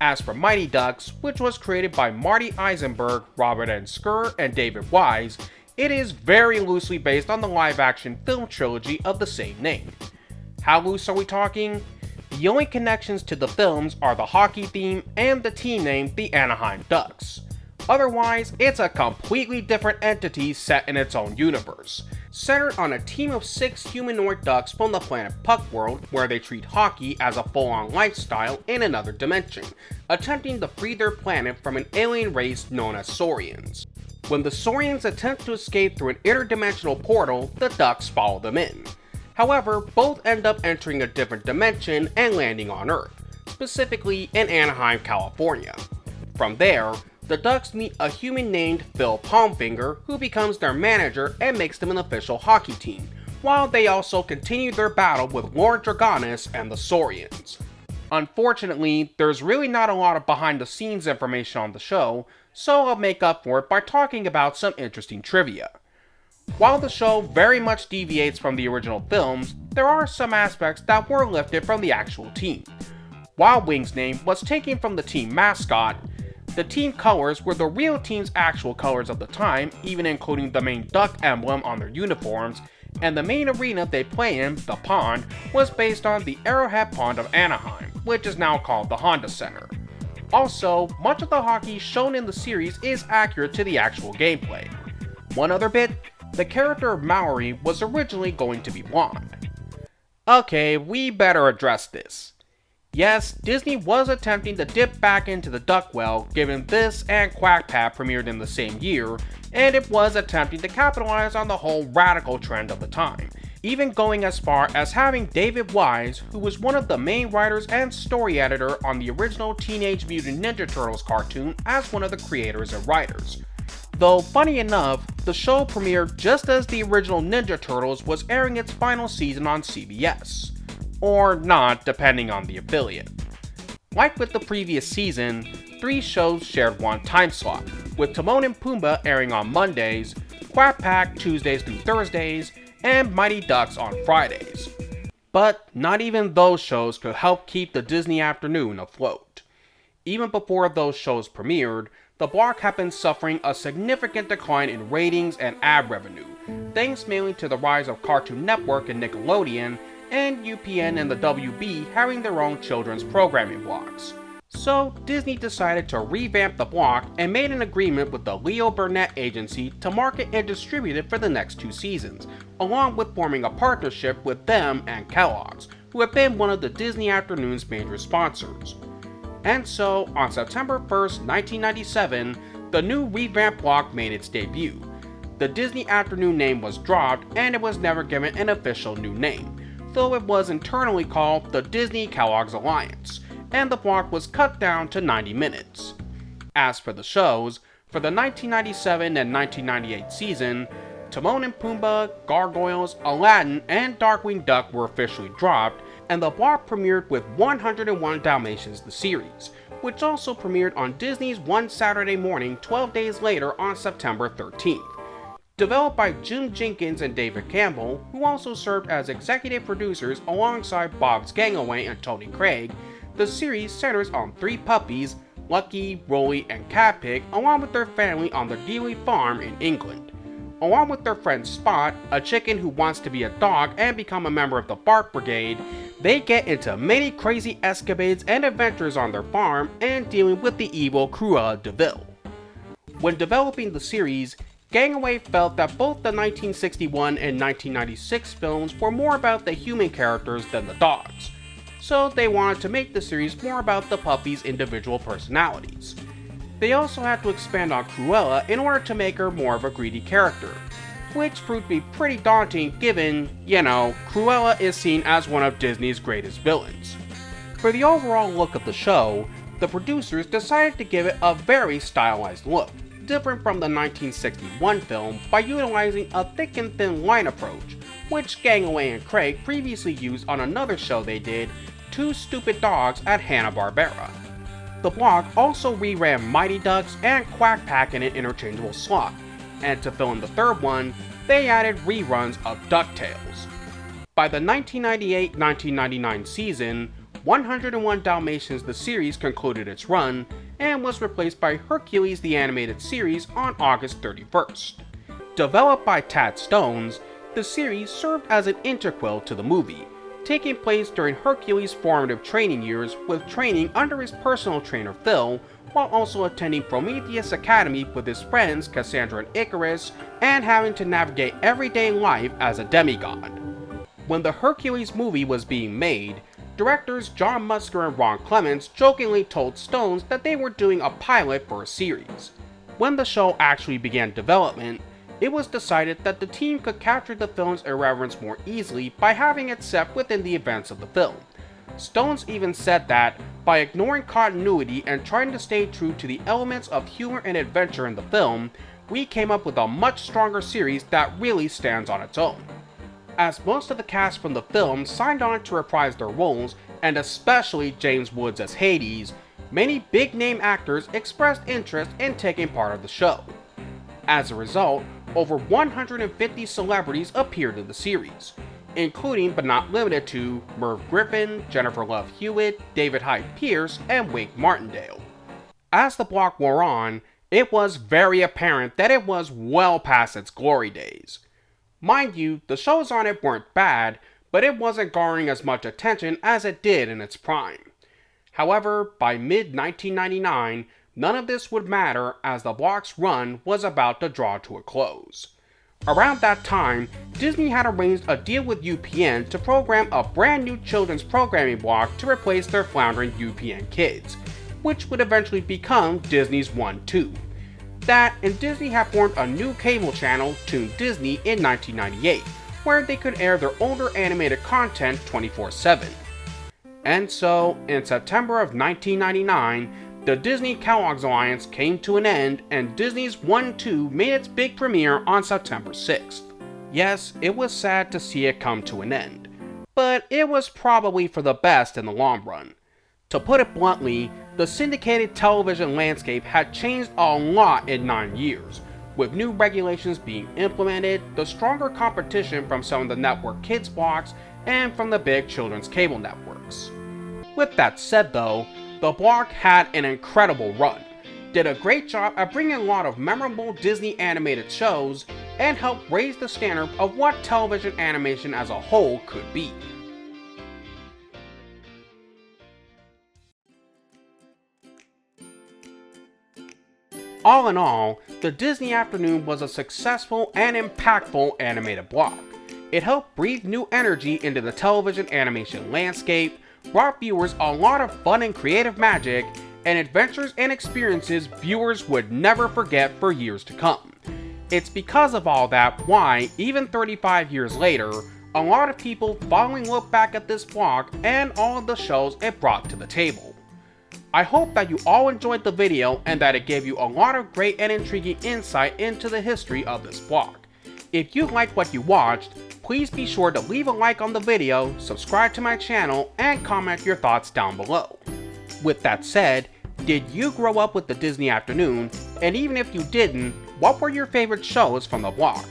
As for Mighty Ducks, which was created by Marty Eisenberg, Robert N. Skur, and David Wise, it is very loosely based on the live-action film trilogy of the same name. How loose are we talking? The only connections to the films are the hockey theme and the team name the Anaheim Ducks. Otherwise, it's a completely different entity set in its own universe, centered on a team of 6 humanoid ducks from the planet Puck World, where they treat hockey as a full-on lifestyle in another dimension, attempting to free their planet from an alien race known as Saurians. When the Saurians attempt to escape through an interdimensional portal, the ducks follow them in. However, both end up entering a different dimension and landing on Earth, specifically in Anaheim, California. From there, the Ducks meet a human named Phil Palmfinger, who becomes their manager and makes them an official hockey team, while they also continue their battle with Lord Dragonus and the Saurians. Unfortunately, there's really not a lot of behind-the-scenes information on the show, so I'll make up for it by talking about some interesting trivia. While the show very much deviates from the original films, there are some aspects that were lifted from the actual team. While Wing's name was taken from the team mascot, the team colors were the real team's actual colors of the time, even including the main duck emblem on their uniforms, and the main arena they play in, the Pond, was based on the Arrowhead Pond of Anaheim, which is now called the Honda Center. Also, much of the hockey shown in the series is accurate to the actual gameplay. One other bit, the character of Mallory was originally going to be blonde. Okay, we better address this. Yes, Disney was attempting to dip back into the duck well, given this and Quack Pack premiered in the same year, and it was attempting to capitalize on the whole radical trend of the time, even going as far as having David Wise, who was one of the main writers and story editor on the original Teenage Mutant Ninja Turtles cartoon, as one of the creators and writers. Though, funny enough, the show premiered just as the original Ninja Turtles was airing its final season on CBS. Or not, depending on the affiliate. Like with the previous season, 3 shows shared one time slot, with Timon and Pumbaa airing on Mondays, Quack Pack Tuesdays through Thursdays, and Mighty Ducks on Fridays. But not even those shows could help keep the Disney afternoon afloat. Even before those shows premiered, the block had been suffering a significant decline in ratings and ad revenue, thanks mainly to the rise of Cartoon Network and Nickelodeon, and UPN and the WB having their own children's programming blocks. So Disney decided to revamp the block and made an agreement with the Leo Burnett agency to market and distribute it for the next 2 seasons, along with forming a partnership with them and Kellogg's, who have been one of the Disney Afternoon's major sponsors. And so, on September 1st, 1997, the new revamped block made its debut. The Disney Afternoon name was dropped and it was never given an official new name, though it was internally called the Disney Kellogg's Alliance, and the block was cut down to 90 minutes. As for the shows, for the 1997 and 1998 season, Timon and Pumbaa, Gargoyles, Aladdin, and Darkwing Duck were officially dropped, and the block premiered with 101 Dalmatians the series, which also premiered on Disney's One Saturday Morning 12 days later on September 13th. Developed by Jim Jenkins and David Campbell, who also served as executive producers alongside Bob's Gangaway and Tony Craig, the series centers on 3 puppies, Lucky, Rolly, and Catpig, along with their family on the Dealey farm in England. Along with their friend Spot, a chicken who wants to be a dog and become a member of the Bark Brigade, they get into many crazy escapades and adventures on their farm and dealing with the evil Cruella de Vil. When developing the series, Gangaway felt that both the 1961 and 1996 films were more about the human characters than the dogs, so they wanted to make the series more about the puppies' individual personalities. They also had to expand on Cruella in order to make her more of a greedy character, which proved to be pretty daunting given, Cruella is seen as one of Disney's greatest villains. For the overall look of the show, the producers decided to give it a very stylized look, different from the 1961 film by utilizing a thick and thin line approach, which Gangaway and Craig previously used on another show they did, Two Stupid Dogs at Hanna-Barbera. The block also reran Mighty Ducks and Quack Pack in an interchangeable slot, and to fill in the third one, they added reruns of DuckTales. By the 1998-1999 season, 101 Dalmatians the series concluded its run, and was replaced by Hercules the Animated Series on August 31st. Developed by Tad Stones, the series served as an interquel to the movie, taking place during Hercules' formative training years with training under his personal trainer Phil, while also attending Prometheus Academy with his friends Cassandra and Icarus, and having to navigate everyday life as a demigod. When the Hercules movie was being made, directors John Musker and Ron Clements jokingly told Stones that they were doing a pilot for a series. When the show actually began development, it was decided that the team could capture the film's irreverence more easily by having it set within the events of the film. Stones even said that, by ignoring continuity and trying to stay true to the elements of humor and adventure in the film, we came up with a much stronger series that really stands on its own. As most of the cast from the film signed on to reprise their roles, and especially James Woods as Hades, many big-name actors expressed interest in taking part of the show. As a result, over 150 celebrities appeared in the series, including but not limited to Merv Griffin, Jennifer Love Hewitt, David Hyde Pierce, and Wake Martindale. As the block wore on, it was very apparent that it was well past its glory days. Mind you, the shows on it weren't bad, but it wasn't garnering as much attention as it did in its prime. However, by mid-1999, none of this would matter as the block's run was about to draw to a close. Around that time, Disney had arranged a deal with UPN to program a brand new children's programming block to replace their floundering UPN Kids, which would eventually become Disney's 1-2. That, and Disney had formed a new cable channel, Toon Disney, in 1998, where they could air their older animated content 24/7. And so, in September of 1999, the Disney Kellogg's Alliance came to an end and Disney's 1-2 made its big premiere on September 6th. Yes, it was sad to see it come to an end, but it was probably for the best in the long run. To put it bluntly, the syndicated television landscape had changed a lot in 9 years, with new regulations being implemented, the stronger competition from some of the network kids blocks, and from the big children's cable networks. With that said though, the block had an incredible run, did a great job at bringing a lot of memorable Disney animated shows, and helped raise the standard of what television animation as a whole could be. All in all, the Disney Afternoon was a successful and impactful animated block. It helped breathe new energy into the television animation landscape, brought viewers a lot of fun and creative magic, and adventures and experiences viewers would never forget for years to come. It's because of all that why, even 35 years later, a lot of people fondly look back at this block and all of the shows it brought to the table. I hope that you all enjoyed the video and that it gave you a lot of great and intriguing insight into the history of this block. If you liked what you watched, please be sure to leave a like on the video, subscribe to my channel, and comment your thoughts down below. With that said, did you grow up with the Disney Afternoon? And even if you didn't, what were your favorite shows from the block?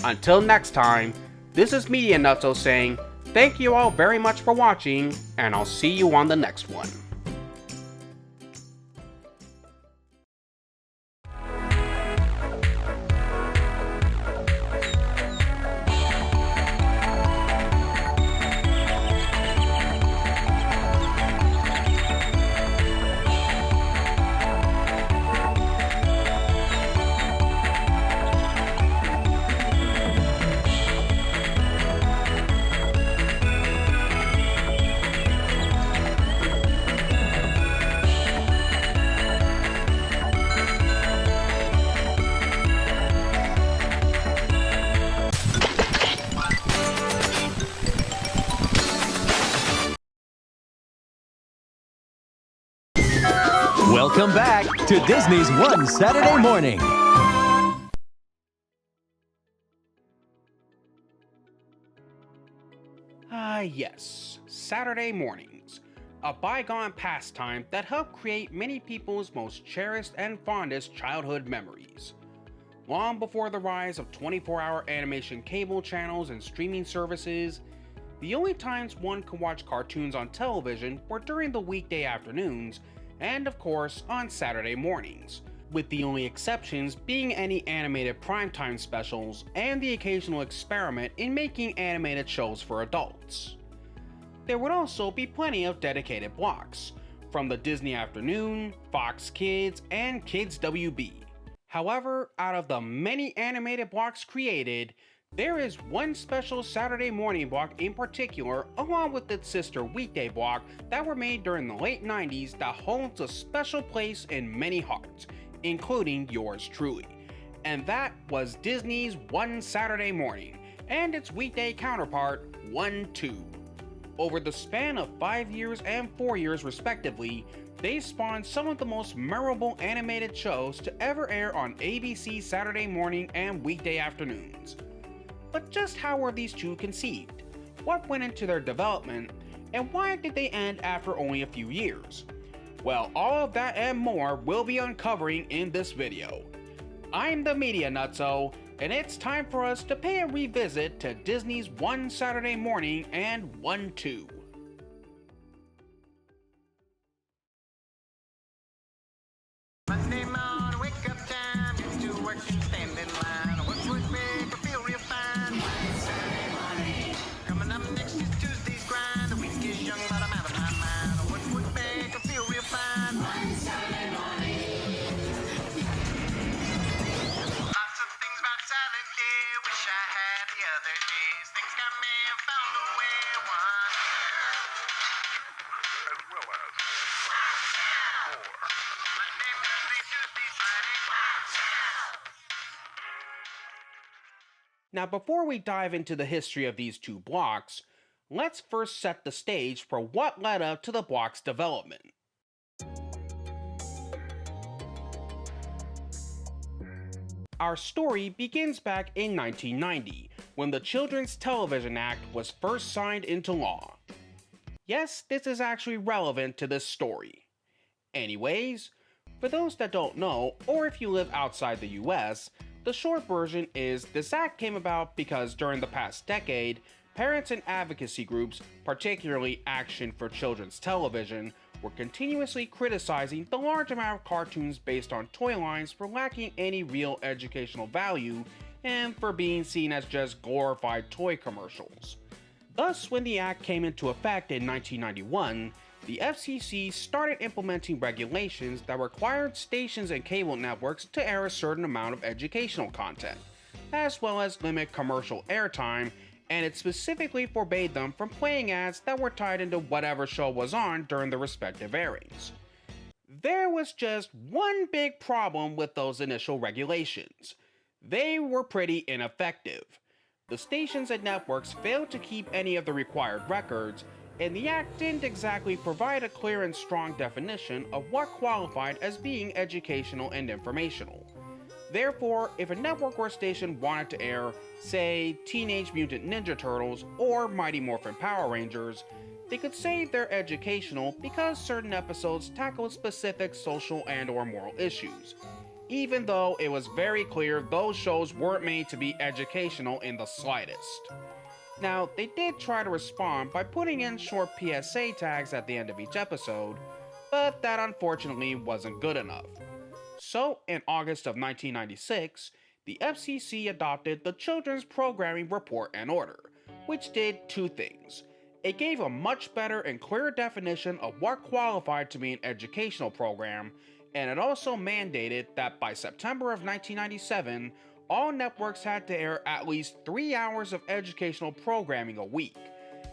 Until next time, this is Media Nutso saying, thank you all very much for watching, and I'll see you on the next one. Welcome back to Disney's One Saturday Morning. Yes, Saturday mornings. A bygone pastime that helped create many people's most cherished and fondest childhood memories. Long before the rise of 24-hour animation cable channels and streaming services, the only times one could watch cartoons on television were during the weekday afternoons, and of course on Saturday mornings, with the only exceptions being any animated primetime specials and the occasional experiment in making animated shows for adults. There would also be plenty of dedicated blocks, from the Disney Afternoon, Fox Kids, and Kids WB. However, out of the many animated blocks created, there is one special Saturday morning block in particular, along with its sister weekday block, that were made during the late 90s that holds a special place in many hearts, including yours truly. And that was Disney's One Saturday Morning, and its weekday counterpart, 1-2. Over the span of 5 years and 4 years respectively, they spawned some of the most memorable animated shows to ever air on ABC Saturday morning and weekday afternoons. But just how were these two conceived? What went into their development? And why did they end after only a few years? Well, all of that and more we'll be uncovering in this video. I'm the Media Nutso, and it's time for us to pay a revisit to Disney's One Saturday Morning and One Two. Monday morning, wake up time, get to work and stand in line. What's work big, but feel real fine. Saturday morning. Coming up next is Tuesday's grind. The week is young, but I'm out of my mind. What's work big, but feel real fine. Saturday morning. Lots of things about Saturday, wish I had the other days. Things got me and found a way. One. As well as. Monday, Tuesday, Friday. Now, before we dive into the history of these two blocks, let's first set the stage for what led up to the block's development. Our story begins back in 1990, when the Children's Television Act was first signed into law. Yes, this is actually relevant to this story. Anyways, for those that don't know, or if you live outside the US, the short version is this act came about because during the past decade, parents and advocacy groups, particularly Action for Children's Television, were continuously criticizing the large amount of cartoons based on toy lines for lacking any real educational value and for being seen as just glorified toy commercials. Thus, when the act came into effect in 1991, the FCC started implementing regulations that required stations and cable networks to air a certain amount of educational content, as well as limit commercial airtime, and it specifically forbade them from playing ads that were tied into whatever show was on during the respective airings. There was just one big problem with those initial regulations. They were pretty ineffective. The stations and networks failed to keep any of the required records, and the act didn't exactly provide a clear and strong definition of what qualified as being educational and informational. Therefore, if a network or station wanted to air, say, Teenage Mutant Ninja Turtles or Mighty Morphin Power Rangers, they could say they're educational because certain episodes tackle specific social and/or moral issues, even though it was very clear those shows weren't made to be educational in the slightest. Now, they did try to respond by putting in short PSA tags at the end of each episode, but that unfortunately wasn't good enough. So, in August of 1996, the FCC adopted the Children's Programming Report and Order, which did two things. It gave a much better and clearer definition of what qualified to be an educational program, and it also mandated that by September of 1997, all networks had to air at least 3 hours of educational programming a week.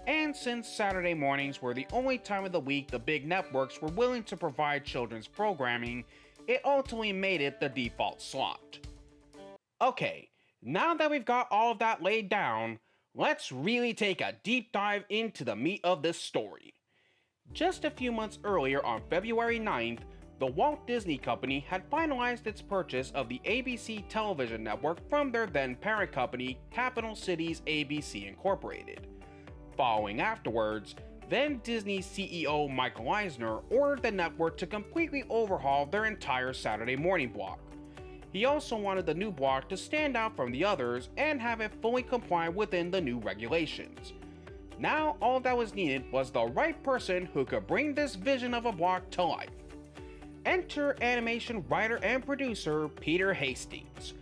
And since Saturday mornings were the only time of the week the big networks were willing to provide children's programming, it ultimately made it the default slot. Okay, now that we've got all of that laid down, let's really take a deep dive into the meat of this story. Just a few months earlier, on February 9th, the Walt Disney Company had finalized its purchase of the ABC television network from their then parent company, Capital Cities ABC Incorporated. Following afterwards, then Disney CEO Michael Eisner ordered the network to completely overhaul their entire Saturday morning block. He also wanted the new block to stand out from the others and have it fully comply within the new regulations. Now all that was needed was the right person who could bring this vision of a block to life. Enter animation writer and producer Peter Hastings.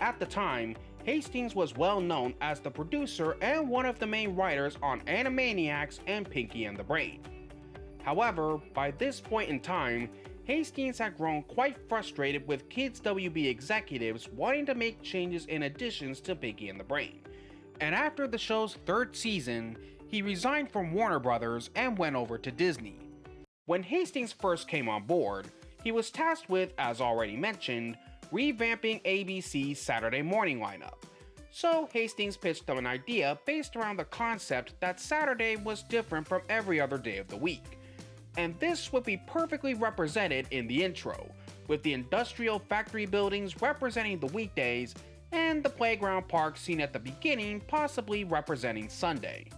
At the time, Hastings was well known as the producer and one of the main writers on Animaniacs and Pinky and the Brain. However, by this point in time, Hastings had grown quite frustrated with Kids WB executives wanting to make changes and additions to Pinky and the Brain, and after the show's third season, he resigned from Warner Brothers and went over to Disney. When Hastings first came on board, he was tasked with, as already mentioned, revamping ABC's Saturday morning lineup. So Hastings pitched them an idea based around the concept that Saturday was different from every other day of the week. And this would be perfectly represented in the intro, with the industrial factory buildings representing the weekdays and the playground park seen at the beginning possibly representing Sunday.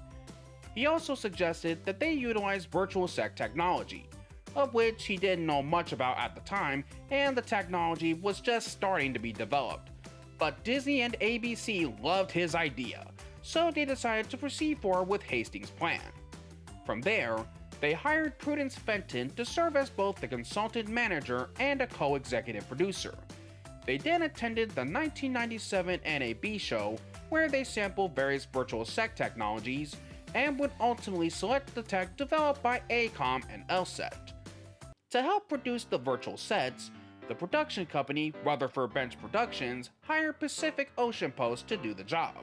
He also suggested that they utilize virtual set technology, of which he didn't know much about at the time, and the technology was just starting to be developed. But Disney and ABC loved his idea, so they decided to proceed forward with Hastings' plan. From there, they hired Prudence Fenton to serve as both the consultant manager and a co-executive producer. They then attended the 1997 NAB show, where they sampled various virtual set technologies and would ultimately select the tech developed by ACOM and LSET. To help produce the virtual sets, the production company Rutherford Bench Productions hired Pacific Ocean Post to do the job.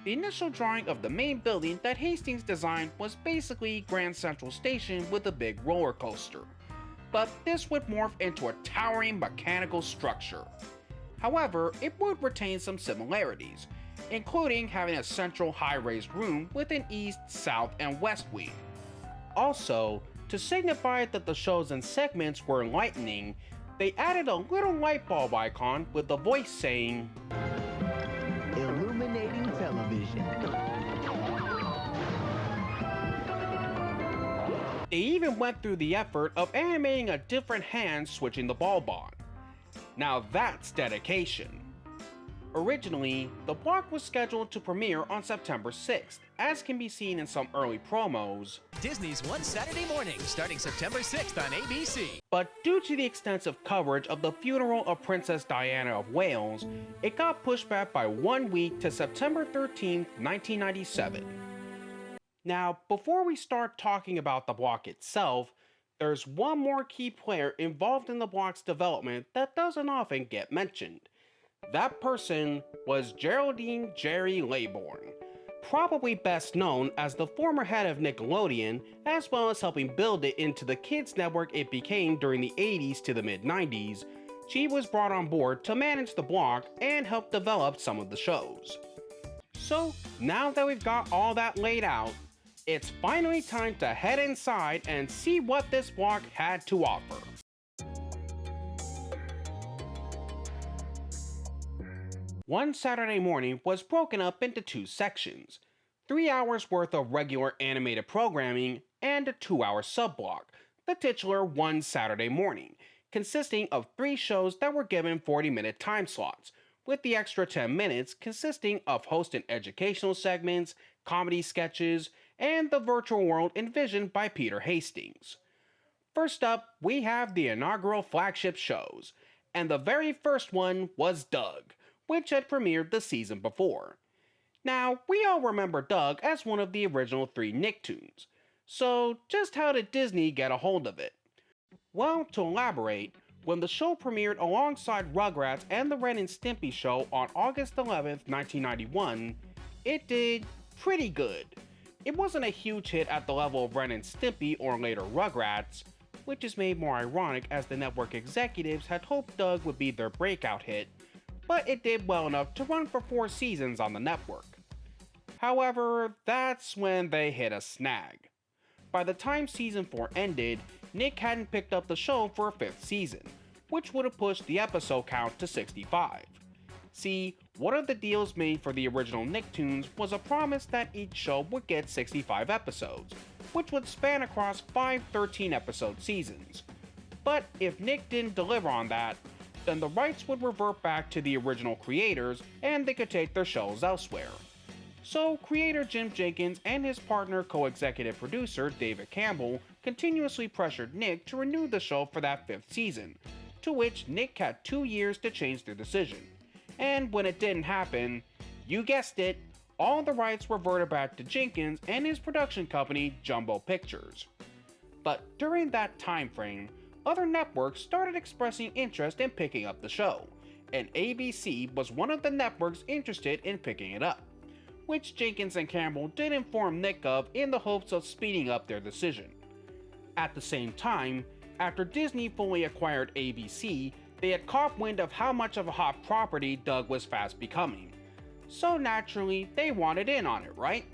The initial drawing of the main building that Hastings designed was basically Grand Central Station with a big roller coaster, but this would morph into a towering mechanical structure. However, it would retain some similarities, including having a central high-raised room with an east, south, and west wing. Also, to signify that the shows and segments were enlightening, they added a little light bulb icon with a voice saying, Illuminating television. They even went through the effort of animating a different hand switching the bulb on. Now that's dedication. Originally, the block was scheduled to premiere on September 6th, as can be seen in some early promos. Disney's One Saturday Morning, starting September 6th on ABC. But due to the extensive coverage of the funeral of Princess Diana of Wales, it got pushed back by 1 week to September 13th, 1997. Now, before we start talking about the block itself, there's one more key player involved in the block's development that doesn't often get mentioned. That person was Geraldine Jerry Laybourne, probably best known as the former head of Nickelodeon, as well as helping build it into the kids network it became during the 80s to the mid-90s. She was brought on board to manage the block and help develop some of the shows. So, now that we've got all that laid out, it's finally time to head inside and see what this block had to offer. One Saturday Morning was broken up into 2 sections, 3 hours worth of regular animated programming and a 2-hour subblock, the titular One Saturday Morning, consisting of 3 shows that were given 40-minute time slots, with the extra 10 minutes consisting of host and educational segments, comedy sketches, and the virtual world envisioned by Peter Hastings. First up, we have the inaugural flagship shows, and the very first one was Doug, which had premiered the season before. Now, we all remember Doug as one of the original 3 Nicktoons, so just how did Disney get a hold of it? Well, to elaborate, when the show premiered alongside Rugrats and the Ren and Stimpy show on August 11th, 1991, it did pretty good. It wasn't a huge hit at the level of Ren and Stimpy or later Rugrats, which is made more ironic as the network executives had hoped Doug would be their breakout hit, but it did well enough to run for 4 seasons on the network. However, that's when they hit a snag. By the time season 4 ended, Nick hadn't picked up the show for a 5th season, which would have pushed the episode count to 65. See, one of the deals made for the original Nicktoons was a promise that each show would get 65 episodes, which would span across 5 13-episode seasons. But if Nick didn't deliver on that, then the rights would revert back to the original creators and they could take their shows elsewhere. So creator Jim Jenkins and his partner co-executive producer David Campbell continuously pressured Nick to renew the show for that 5th season, to which Nick had 2 years to change their decision. And when it didn't happen, you guessed it, all the rights reverted back to Jenkins and his production company Jumbo Pictures. But during that time frame, other networks started expressing interest in picking up the show, and ABC was one of the networks interested in picking it up, which Jenkins and Campbell did inform Nick of in the hopes of speeding up their decision. At the same time, after Disney fully acquired ABC, they had caught wind of how much of a hot property Doug was fast becoming. So naturally, they wanted in on it, right?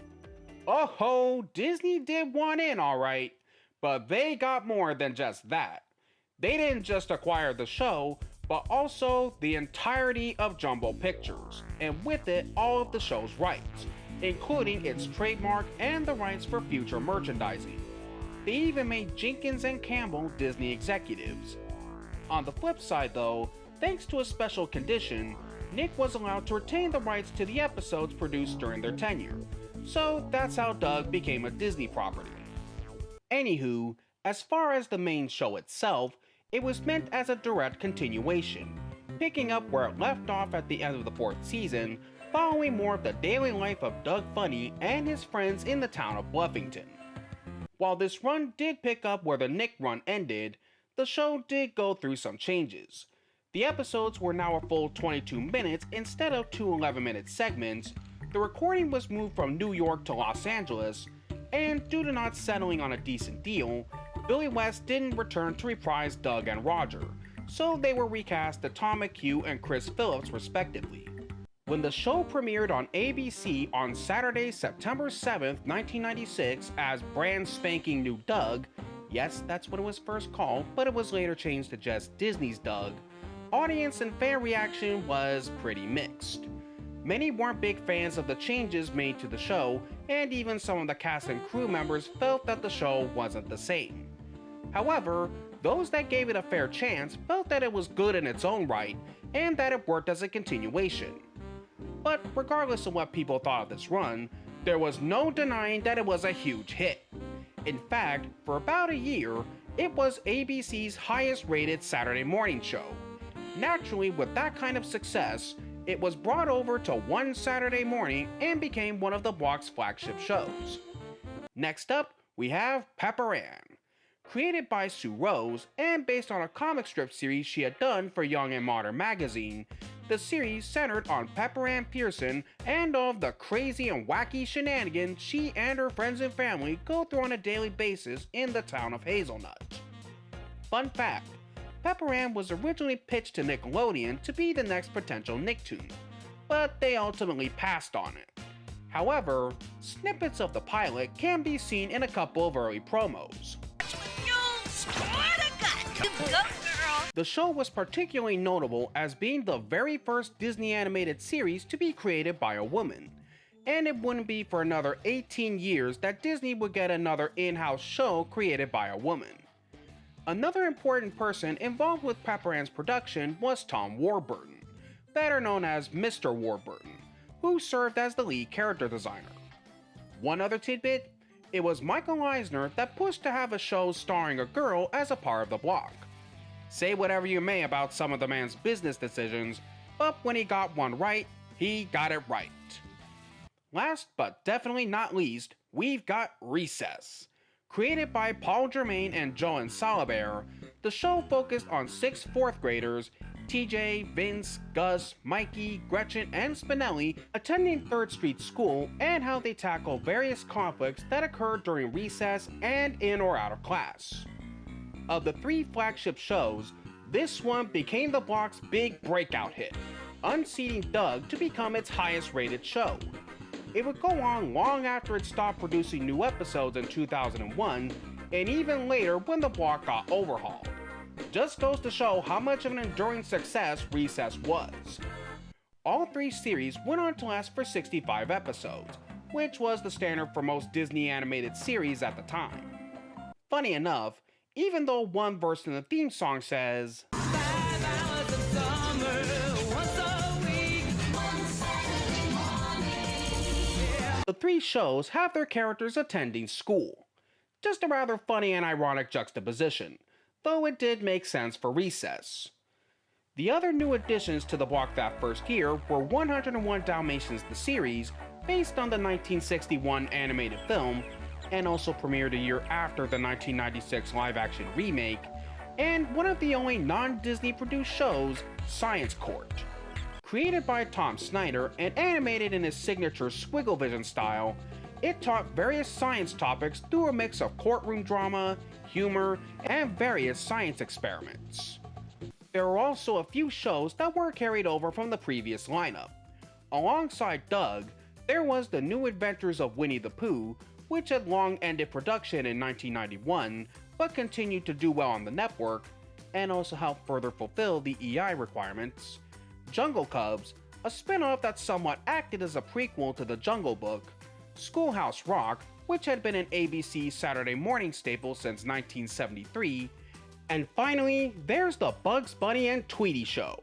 Oh ho, Disney did want in alright, but they got more than just that. They didn't just acquire the show, but also the entirety of Jumbo Pictures, and with it all of the show's rights, including its trademark and the rights for future merchandising. They even made Jenkins and Campbell Disney executives. On the flip side though, thanks to a special condition, Nick was allowed to retain the rights to the episodes produced during their tenure, so that's how Doug became a Disney property. Anywho, as far as the main show itself, it was meant as a direct continuation, picking up where it left off at the end of the 4th season, following more of the daily life of Doug Funny and his friends in the town of Bluffington. While this run did pick up where the Nick run ended, the show did go through some changes. The episodes were now a full 22 minutes instead of 2 11-minute segments, the recording was moved from New York to Los Angeles, and due to not settling on a decent deal, Billy West didn't return to reprise Doug and Roger, so they were recast to Tom McHugh and Chris Phillips respectively. When the show premiered on ABC on Saturday, September 7th, 1996 as brand spanking new Doug, yes, that's what it was first called, but it was later changed to just Disney's Doug, audience and fan reaction was pretty mixed. Many weren't big fans of the changes made to the show, and even some of the cast and crew members felt that the show wasn't the same. However, those that gave it a fair chance felt that it was good in its own right, and that it worked as a continuation. But regardless of what people thought of this run, there was no denying that it was a huge hit. In fact, for about a year, it was ABC's highest rated Saturday morning show. Naturally, with that kind of success, it was brought over to one Saturday morning and became one of the block's flagship shows. Next up, we have Pepper Ann. Created by Sue Rose and based on a comic strip series she had done for Young and Modern magazine, the series centered on Pepper Ann Pearson and all of the crazy and wacky shenanigans she and her friends and family go through on a daily basis in the town of Hazelnut. Fun fact, Pepper Ann was originally pitched to Nickelodeon to be the next potential Nicktoon, but they ultimately passed on it. However, snippets of the pilot can be seen in a couple of early promos. The show was particularly notable as being the very first Disney animated series to be created by a woman, and it wouldn't be for another 18 years that Disney would get another in-house show created by a woman. Another important person involved with Pepper Ann's production was Tom Warburton, better known as Mr. Warburton, who served as the lead character designer. One other tidbit, it was Michael Eisner that pushed to have a show starring a girl as a part of the block. Say whatever you may about some of the man's business decisions, but when he got one right, he got it right. Last but definitely not least, we've got Recess. Created by Paul Germain and Joan Salabert, the show focused on 6 4th graders, TJ, Vince, Gus, Mikey, Gretchen, and Spinelli attending 3rd Street School and how they tackle various conflicts that occurred during recess and in or out of class. Of the 3 flagship shows, this one became the block's big breakout hit, unseating Doug to become its highest rated show. It would go on long after it stopped producing new episodes in 2001, and even later when the block got overhauled. Just goes to show how much of an enduring success Recess was. All 3 series went on to last for 65 episodes, which was the standard for most Disney animated series at the time. Funny enough, even though one verse in the theme song says, "5 hours of summer, once a week, one Saturday morning." The 3 shows have their characters attending school. Just a rather funny and ironic juxtaposition, though it did make sense for Recess. The other new additions to the block that first year were 101 Dalmatians the series, based on the 1961 animated film, and also premiered a year after the 1996 live-action remake, and one of the only non-Disney produced shows, Science Court. Created by Tom Snyder and animated in his signature Squiggle Vision style, it taught various science topics through a mix of courtroom drama, humor, and various science experiments. There were also a few shows that were carried over from the previous lineup. Alongside Doug, there was The New Adventures of Winnie the Pooh, which had long ended production in 1991, but continued to do well on the network, and also helped further fulfill the EI requirements. Jungle Cubs, a spin-off that somewhat acted as a prequel to The Jungle Book, Schoolhouse Rock, which had been an ABC Saturday morning staple since 1973, and finally, there's the Bugs Bunny and Tweety Show.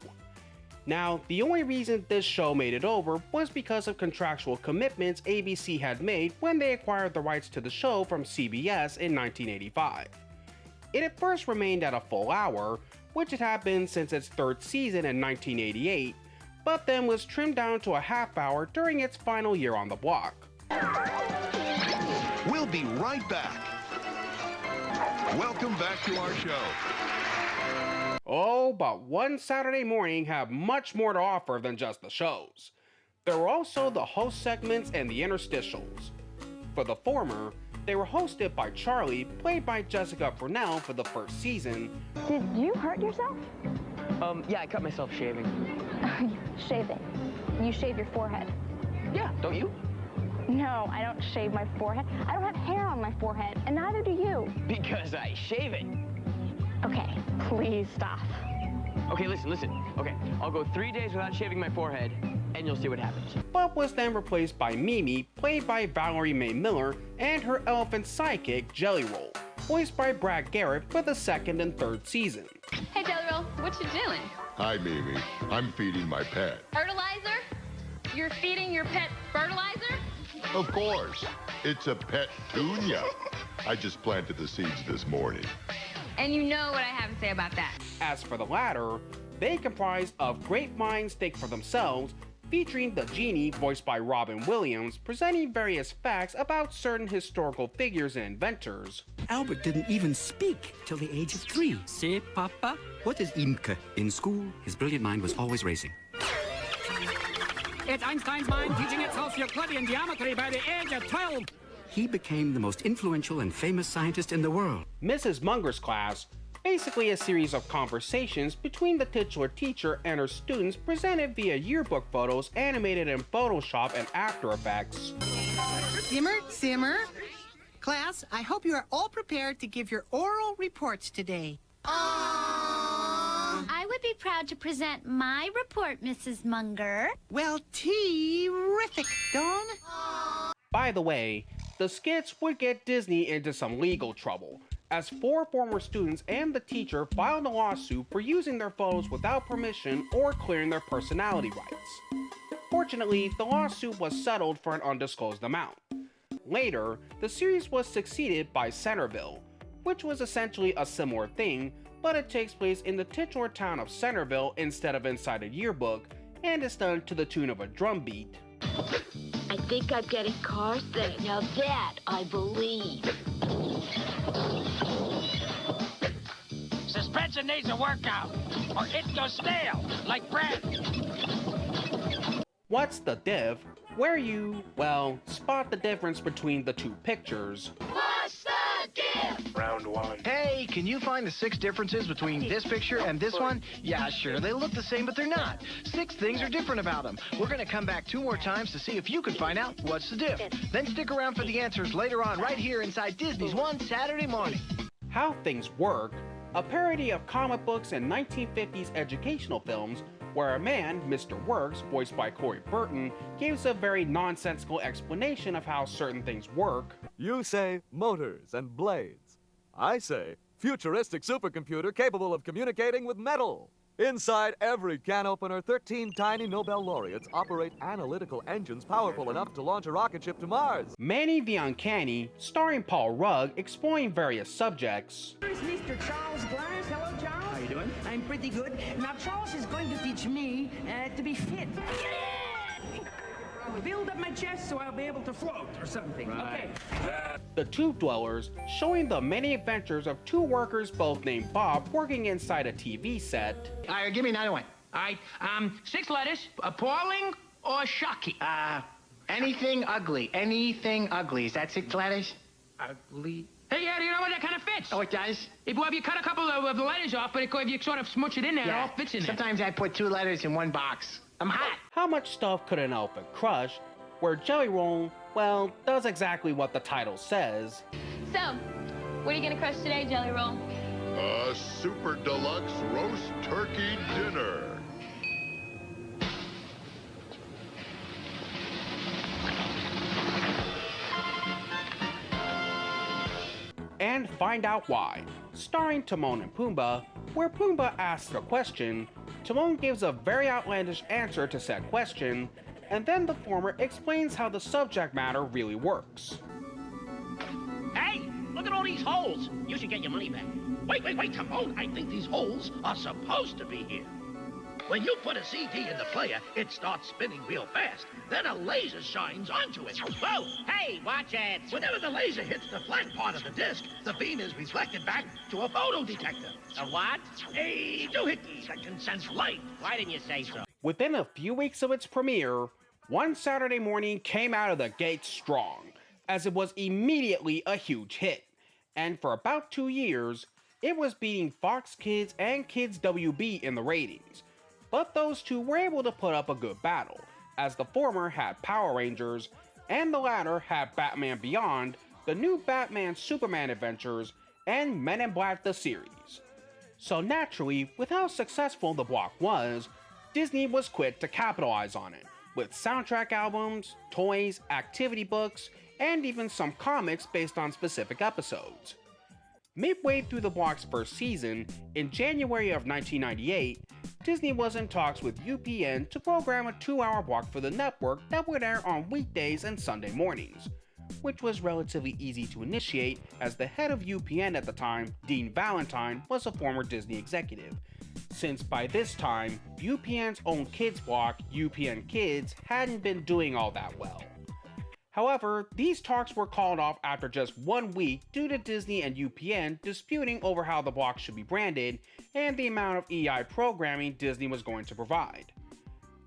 Now, the only reason this show made it over was because of contractual commitments ABC had made when they acquired the rights to the show from CBS in 1985. It at first remained at a full hour, which it had been since its third season in 1988, but then was trimmed down to a half hour during its final year on the block. We'll be right back. Welcome back to our show. Oh, but one Saturday morning had much more to offer than just the shows. There were also the host segments and the interstitials. For the former, they were hosted by Charlie, played by Jessica Brunel for the first season. Did you hurt yourself? Yeah, I cut myself shaving. Shaving. You shave your forehead. Yeah, don't you? No, I don't shave my forehead. I don't have hair on my forehead, and neither do you. Because I shave it. Okay, please stop. Okay, listen. Okay, I'll go 3 days without shaving my forehead, and you'll see what happens. But was then replaced by Mimi, played by Valerie Mae Miller, and her elephant sidekick, Jelly Roll, voiced by Brad Garrett for the second and third season. Hey, Jelly Roll, what you doing? Hi, Mimi. I'm feeding my pet. Fertilizer? You're feeding your pet fertilizer? Of course. It's a petunia. I just planted the seeds this morning. And you know what I have to say about that. As for the latter, they comprise of Great Minds Think for Themselves, featuring the Genie, voiced by Robin Williams, presenting various facts about certain historical figures and inventors. Albert didn't even speak till the age of 3. See, Papa? What is Imke? In school, his brilliant mind was always racing. It's Einstein's mind teaching itself Euclidean geometry by the age of 12. He became the most influential and famous scientist in the world. Mrs. Munger's class, basically a series of conversations between the titular teacher and her students presented via yearbook photos animated in Photoshop and After Effects. Simmer. Class, I hope you are all prepared to give your oral reports today. I would be proud to present my report, Mrs. Munger. Well, terrific, Dawn. By the way, the skits would get Disney into some legal trouble, as 4 former students and the teacher filed a lawsuit for using their photos without permission or clearing their personality rights. Fortunately, the lawsuit was settled for an undisclosed amount. Later, the series was succeeded by Centerville, which was essentially a similar thing, but it takes place in the titular town of Centerville instead of inside a yearbook, and is done to the tune of a drum beat. I think I'm getting car sick. Now that I believe. Suspension needs a workout, or it goes stale, like bread. What's the diff? Where you, well, spot the difference between the two pictures. What's the diff? Round 1. Hey, can you find the 6 differences between this picture and this one? Yeah, sure, they look the same, but they're not. 6 things are different about them. We're gonna come back 2 more times to see if you can find out what's the diff. Then stick around for the answers later on right here inside Disney's One Saturday Morning. How Things Work, a parody of comic books and 1950s educational films, where a man, Mr. Works, voiced by Corey Burton, gives a very nonsensical explanation of how certain things work. You say motors and blades. I say futuristic supercomputer capable of communicating with metal. Inside every can opener, 13 tiny Nobel laureates operate analytical engines powerful enough to launch a rocket ship to Mars. Manny the Uncanny, starring Paul Rudd, exploring various subjects. Here's Mr. Charles Glass. Hello, Charles. How you doing? I'm pretty good. Now, Charles is going to teach me to be fit. Build up my chest so I'll be able to float or something. Right. Okay. The Tube Dwellers, showing the many adventures of 2 workers both named Bob working inside a TV set. All right, give me another one. All right, 6 letters, appalling or shocking? Anything ugly. Anything ugly. Is that 6 letters? Ugly. Hey, yeah, you know what? That kind of fits. Oh, it does? If you cut a couple of the letters off, but if you sort of smooch it in there, it all fits in there. Sometimes I put 2 letters in 1 box. I'm hot. How much stuff could an elephant crush? Where Jelly Roll, well, does exactly what the title says. So, what are you gonna crush today, Jelly Roll? A super deluxe roast turkey dinner. And Find Out Why, starring Timon and Pumbaa, where Pumbaa asks a question, Timon gives a very outlandish answer to said question, and then the former explains how the subject matter really works. Hey, look at all these holes. You should get your money back. Wait, Timon. I think these holes are supposed to be here. When you put a CD in the player, it starts spinning real fast. Then a laser shines onto it. Whoa! Hey, watch it! Whenever the laser hits the flat part of the disc, the beam is reflected back to a photo detector. A what? A doohickey that can sense light. Why didn't you say so? Within a few weeks of its premiere, One Saturday Morning came out of the gate strong, as it was immediately a huge hit. And for about 2 years, it was beating Fox Kids and Kids WB in the ratings. But those two were able to put up a good battle, as the former had Power Rangers, and the latter had Batman Beyond, the new Batman Superman Adventures, and Men in Black the series. So naturally, with how successful the block was, Disney was quick to capitalize on it, with soundtrack albums, toys, activity books, and even some comics based on specific episodes. Midway through the block's first season, in January of 1998, Disney was in talks with UPN to program a 2-hour block for the network that would air on weekdays and Sunday mornings, which was relatively easy to initiate as the head of UPN at the time, Dean Valentine, was a former Disney executive, since by this time, UPN's own kids block, UPN Kids, hadn't been doing all that well. However, these talks were called off after just 1 week due to Disney and UPN disputing over how the block should be branded and the amount of EI programming Disney was going to provide.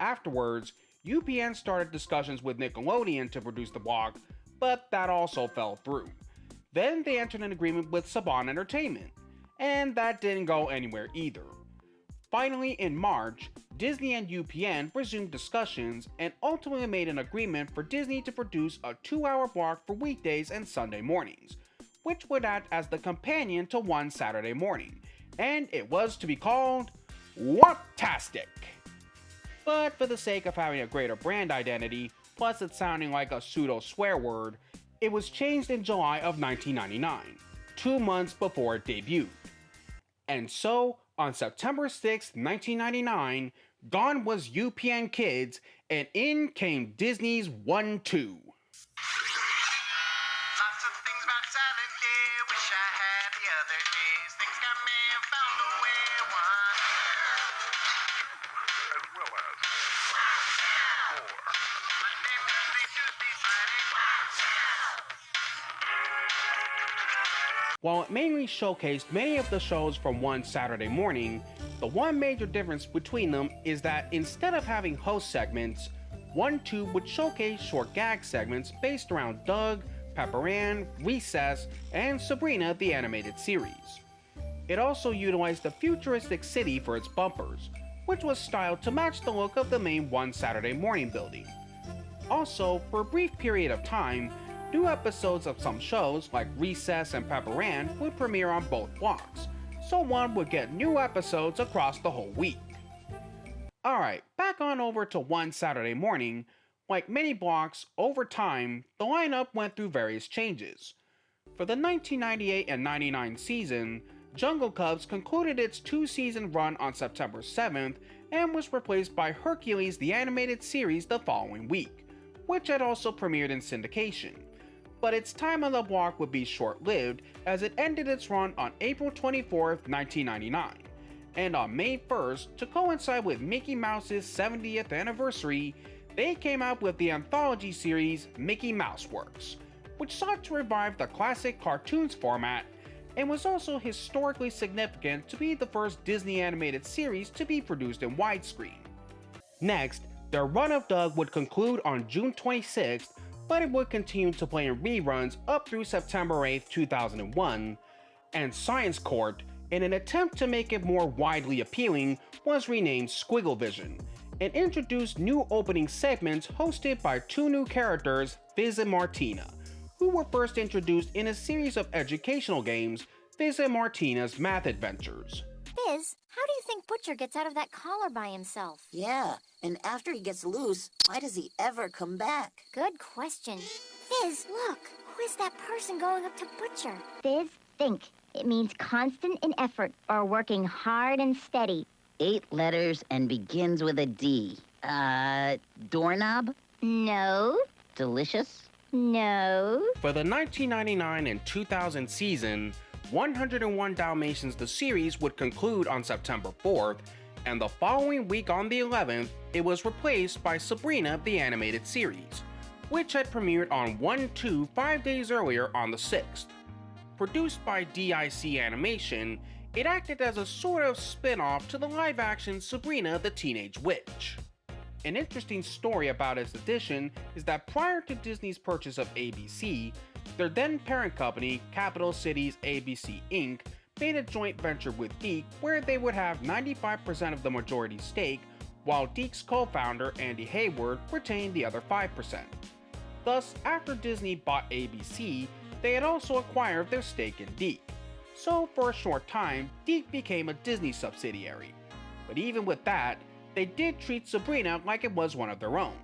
Afterwards, UPN started discussions with Nickelodeon to produce the block, but that also fell through. Then they entered an agreement with Saban Entertainment, and that didn't go anywhere either. Finally, in March, Disney and UPN resumed discussions and ultimately made an agreement for Disney to produce a 2-hour block for weekdays and Sunday mornings, which would act as the companion to One Saturday Morning, and it was to be called Whatastic. But for the sake of having a greater brand identity, plus it sounding like a pseudo swear word, it was changed in July of 1999, 2 months before it debuted. And so, on September 6, 1999, gone was UPN Kids, and in came Disney's 1-2. Lots of things about silent day, wish I had the other days. Things got me and found a way, one. As well as 4. Monday, Tuesday, Friday. While it mainly showcased many of the shows from One Saturday Morning, the one major difference between them is that instead of having host segments, 1-2 would showcase short gag segments based around Doug, Pepper Ann, Recess, and Sabrina the Animated Series. It also utilized a futuristic city for its bumpers, which was styled to match the look of the main One Saturday Morning building. Also, for a brief period of time, new episodes of some shows like Recess and Pepper Ann would premiere on both blocks, so one would get new episodes across the whole week. Alright, back on over to One Saturday Morning. Like many blocks, over time, the lineup went through various changes. For the 1998 and 99 season, Jungle Cubs concluded its 2-season run on September 7th and was replaced by Hercules the Animated Series the following week, which had also premiered in syndication. But its time on the block would be short-lived as it ended its run on April 24th, 1999. And on May 1st, to coincide with Mickey Mouse's 70th anniversary, they came out with the anthology series Mickey Mouse Works, which sought to revive the classic cartoons format and was also historically significant to be the first Disney animated series to be produced in widescreen. Next, their run of Doug would conclude on June 26th, but it would continue to play in reruns up through September 8, 2001, and Science Court, in an attempt to make it more widely appealing, was renamed Squigglevision, and introduced new opening segments hosted by 2 new characters, Fizz and Martina, who were first introduced in a series of educational games, Fizz and Martina's Math Adventures. Fizz, how do you think Butcher gets out of that collar by himself? Yeah, and after he gets loose, why does he ever come back? Good question. Fizz, look, who is that person going up to Butcher? Fizz, think. It means constant in effort or working hard and steady. 8 letters and begins with a D. Doorknob? No. Delicious? No. For the 1999 and 2000 season, 101 Dalmatians the series would conclude on September 4th, and the following week on the 11th, it was replaced by Sabrina the Animated Series, which had premiered on 1/2 5 days earlier on the 6th. Produced by DIC Animation, it acted as a sort of spin-off to the live-action Sabrina the Teenage Witch. An interesting story about its edition is that prior to Disney's purchase of ABC, their then parent company, Capital Cities ABC Inc., made a joint venture with DiC where they would have 95% of the majority stake, while DiC's co-founder Andy Hayward retained the other 5%. Thus, after Disney bought ABC, they had also acquired their stake in DiC. So for a short time, DiC became a Disney subsidiary. But even with that, they did treat Sabrina like it was one of their own.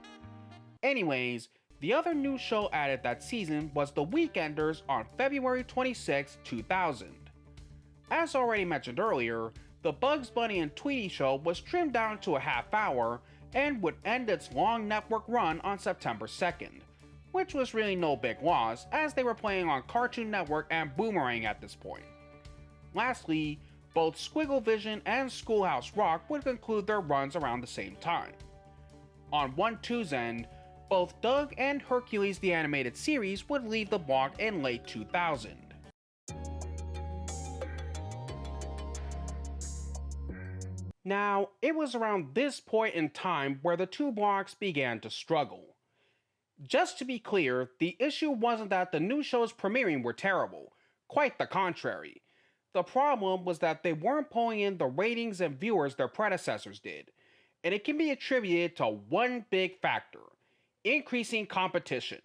Anyways, the other new show added that season was The Weekenders on February 26, 2000. As already mentioned earlier, the Bugs Bunny and Tweety show was trimmed down to a half hour and would end its long network run on September 2nd, which was really no big loss as they were playing on Cartoon Network and Boomerang at this point. Lastly, both Squigglevision and Schoolhouse Rock would conclude their runs around the same time. On 1/2's end, both Doug and Hercules the Animated Series would leave the block in late 2000. Now, it was around this point in time where the two blocks began to struggle. Just to be clear, the issue wasn't that the new shows premiering were terrible, quite the contrary. The problem was that they weren't pulling in the ratings and viewers their predecessors did, and it can be attributed to one big factor: increasing competition.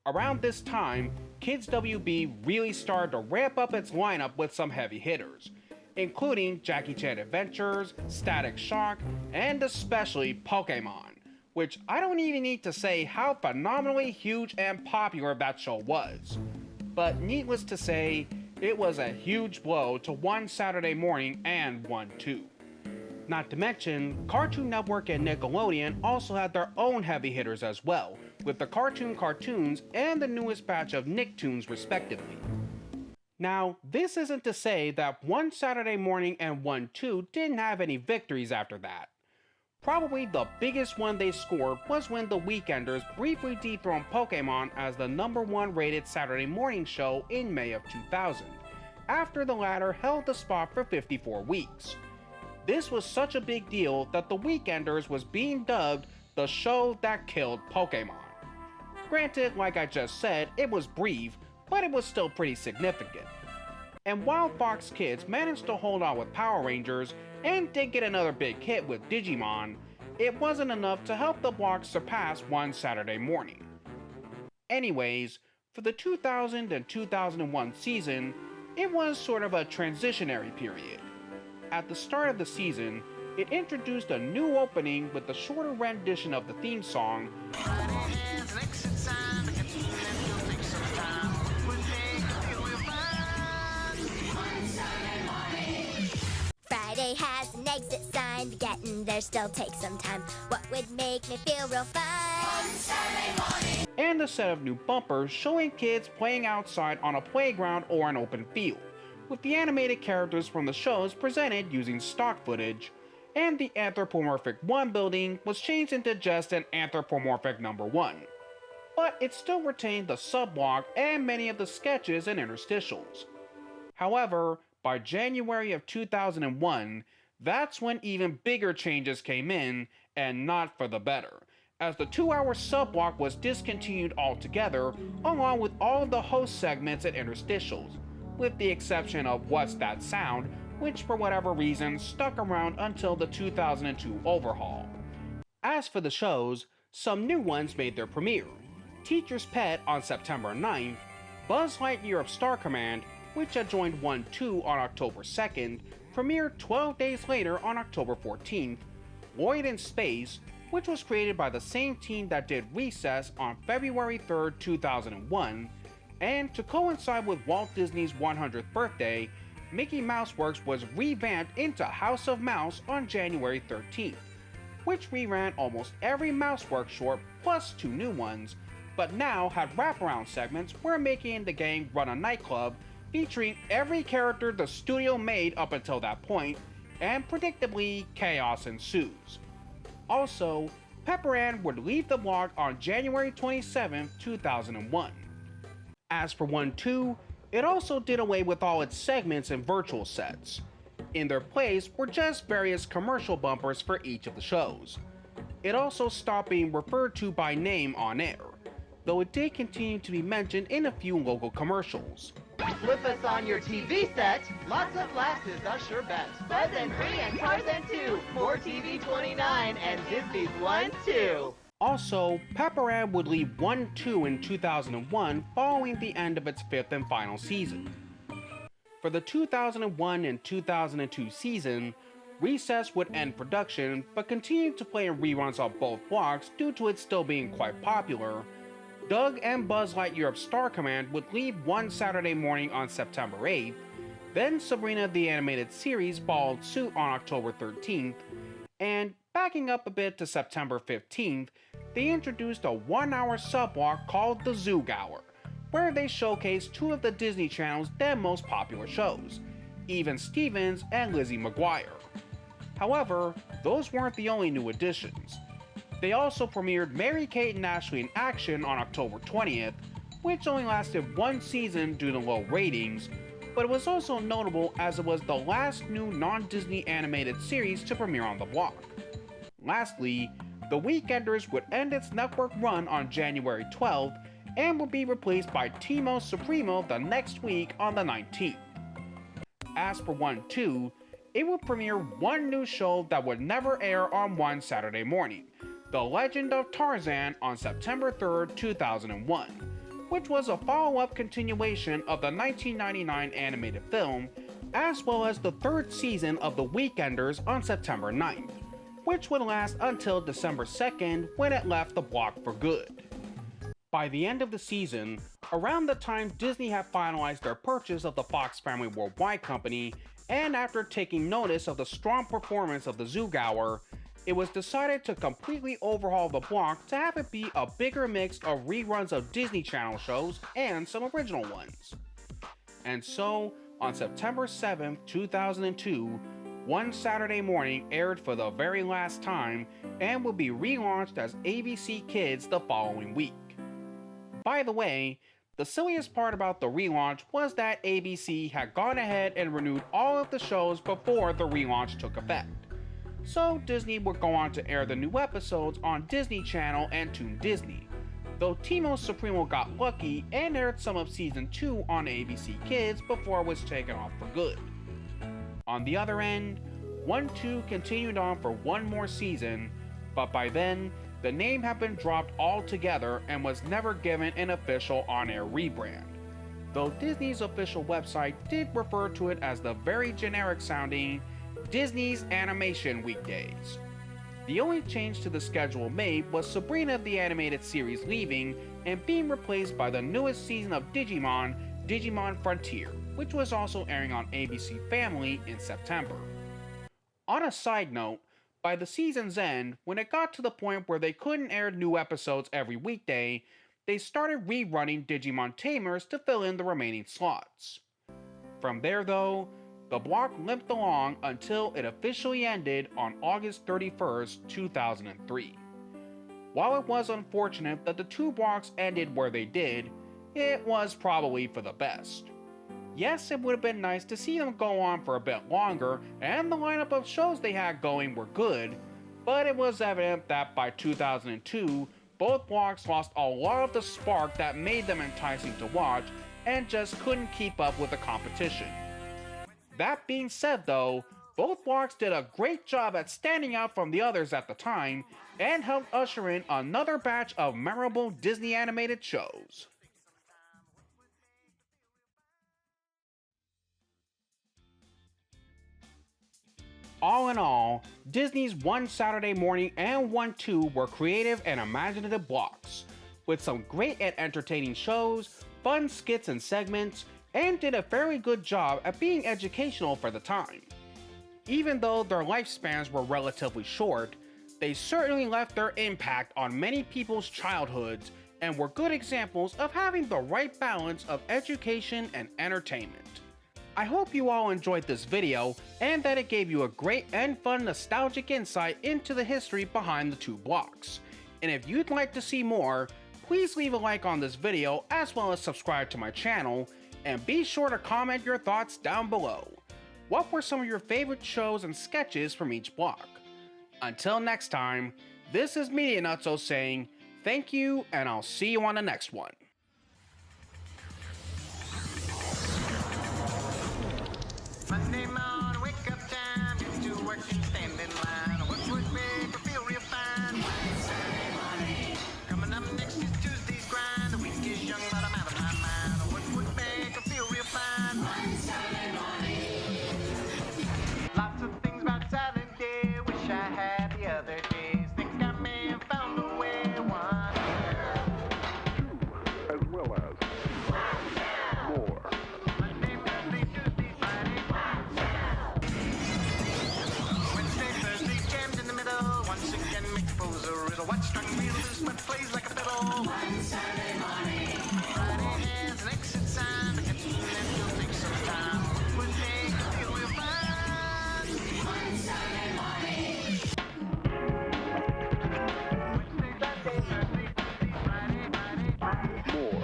Around this time, Kids WB really started to ramp up its lineup with some heavy hitters, including Jackie Chan Adventures, Static Shock, and especially Pokemon, which I don't even need to say how phenomenally huge and popular that show was. But needless to say, it was a huge blow to One Saturday Morning and 1/2. Not to mention, Cartoon Network and Nickelodeon also had their own heavy hitters as well, with the Cartoon Cartoons and the newest batch of Nicktoons respectively. Now, this isn't to say that One Saturday Morning and 1/2 didn't have any victories after that. Probably the biggest one they scored was when The Weekenders briefly dethroned Pokemon as the #1 rated Saturday morning show in May of 2000, after the latter held the spot for 54 weeks. This was such a big deal that The Weekenders was being dubbed the show that killed Pokemon. Granted, like I just said, it was brief, but it was still pretty significant. And while Fox Kids managed to hold on with Power Rangers and did get another big hit with Digimon, it wasn't enough to help the block surpass One Saturday Morning. Anyways, for the 2000 and 2001 season, it was sort of a transitionary period. At the start of the season, it introduced a new opening with the shorter rendition of the theme song, Friday has an exit sign, getting there still takes some time. What would make me feel real fine? One Saturday morning. And a set of new bumpers showing kids playing outside on a playground or an open field, with the animated characters from the shows presented using stock footage, and the anthropomorphic 1 building was changed into just an anthropomorphic #1. But it still retained the subblock and many of the sketches and interstitials. However, by January of 2001, that's when even bigger changes came in, and not for the better, as the 2-hour subblock was discontinued altogether, along with all of the host segments and interstitials, with the exception of What's That Sound, which for whatever reason stuck around until the 2002 overhaul. As for the shows, some new ones made their premiere. Teacher's Pet on September 9th, Buzz Lightyear of Star Command, which had joined 1/2 on October 2nd, premiered 12 days later on October 14th, Lloyd in Space, which was created by the same team that did Recess on February 3rd, 2001, and to coincide with Walt Disney's 100th birthday, Mickey Mouse Works was revamped into House of Mouse on January 13th, which reran almost every Mouseworks short plus 2 new ones, but now had wraparound segments where Mickey and the gang run a nightclub featuring every character the studio made up until that point, and predictably, chaos ensues. Also, Pepper Ann would leave the blog on January 27, 2001. As for 1-2, it also did away with all its segments and virtual sets. In their place were just various commercial bumpers for each of the shows. It also stopped being referred to by name on air, though it did continue to be mentioned in a few local commercials. Flip us on your TV set. Lots of laughs is a sure bet. Buzz and Free and Tarzan 2. More TV 29 and Disney's 1-2. Also, Pepper Ann would leave 1-2 in 2001 following the end of its 5th and final season. For the 2001 and 2002 season, Recess would end production but continued to play in reruns on both blocks due to it still being quite popular. Doug and Buzz Lightyear Star Command would leave one Saturday morning on September 8th, then Sabrina the Animated Series followed suit on October 13th, and backing up a bit to September 15th, they introduced a 1-hour subblock called the Zoog Hour, where they showcased 2 of the Disney Channel's then most popular shows, Even Stevens and Lizzie McGuire. However, those weren't the only new additions. They also premiered Mary-Kate and Ashley in Action on October 20th, which only lasted 1 season due to low ratings, but it was also notable as it was the last new non-Disney animated series to premiere on the block. Lastly, The Weekenders would end its network run on January 12th and would be replaced by Timo Supremo the next week on the 19th. As for 1-2, it would premiere one new show that would never air on one Saturday morning, The Legend of Tarzan on September 3rd, 2001, which was a follow-up continuation of the 1999 animated film, as well as the 3rd season of The Weekenders on September 9th, which would last until December 2nd when it left the block for good. By the end of the season, around the time Disney had finalized their purchase of the Fox Family Worldwide company, and after taking notice of the strong performance of the Zoog Hour, it was decided to completely overhaul the block to have it be a bigger mix of reruns of Disney Channel shows and some original ones. And so, on September 7th, 2002, One Saturday Morning aired for the very last time and will be relaunched as ABC Kids the following week. By the way, the silliest part about the relaunch was that ABC had gone ahead and renewed all of the shows before the relaunch took effect. So Disney would go on to air the new episodes on Disney Channel and Toon Disney, though Timo Supremo got lucky and aired some of Season 2 on ABC Kids before it was taken off for good. On the other end, 1-2 continued on for one more season, but by then, the name had been dropped altogether and was never given an official on-air rebrand, though Disney's official website did refer to it as the very generic sounding Disney's Animation Weekdays. The only change to the schedule made was Sabrina the Animated Series leaving and being replaced by the newest season of Digimon, Digimon Frontier, which was also airing on ABC Family in September. On a side note, by the season's end, when it got to the point where they couldn't air new episodes every weekday, they started rerunning Digimon Tamers to fill in the remaining slots. From there though, the block limped along until it officially ended on August 31st, 2003. While it was unfortunate that the 2 blocks ended where they did, it was probably for the best. Yes, it would have been nice to see them go on for a bit longer, and the lineup of shows they had going were good, but it was evident that by 2002, both blocks lost a lot of the spark that made them enticing to watch, and just couldn't keep up with the competition. That being said though, both blocks did a great job at standing out from the others at the time, and helped usher in another batch of memorable Disney animated shows. All in all, Disney's One Saturday Morning and 1-2 were creative and imaginative blocks, with some great and entertaining shows, fun skits and segments, and did a fairly good job at being educational for the time. Even though their lifespans were relatively short, they certainly left their impact on many people's childhoods and were good examples of having the right balance of education and entertainment. I hope you all enjoyed this video and that it gave you a great and fun nostalgic insight into the history behind the two blocks. And if you'd like to see more, please leave a like on this video as well as subscribe to my channel, and be sure to comment your thoughts down below. What were some of your favorite shows and sketches from each block? Until next time, this is Media Nutso saying thank you, and I'll see you on the next one. Monday morning, wake up time, get to work and stand in line. What would make me feel real fine? Saturday morning. Coming up next is Tuesday's grind. The week is young, but I'm out of my mind. What would make me feel real fine? Saturday morning. Lots of things about Saturday, wish I had the other days. Think I may have found a way. 1, 2, as well as more. Monday, Tuesday, Friday. Wednesday, Thursday, jammed in the middle. Once again, make foes a riddle. What strung me loose, but plays like a fiddle. One Saturday morning. Friday has an exit sign, but catching that will take some time. Would make you feel real fine. One Saturday morning. Wednesday, Thursday, Tuesday, Friday. More.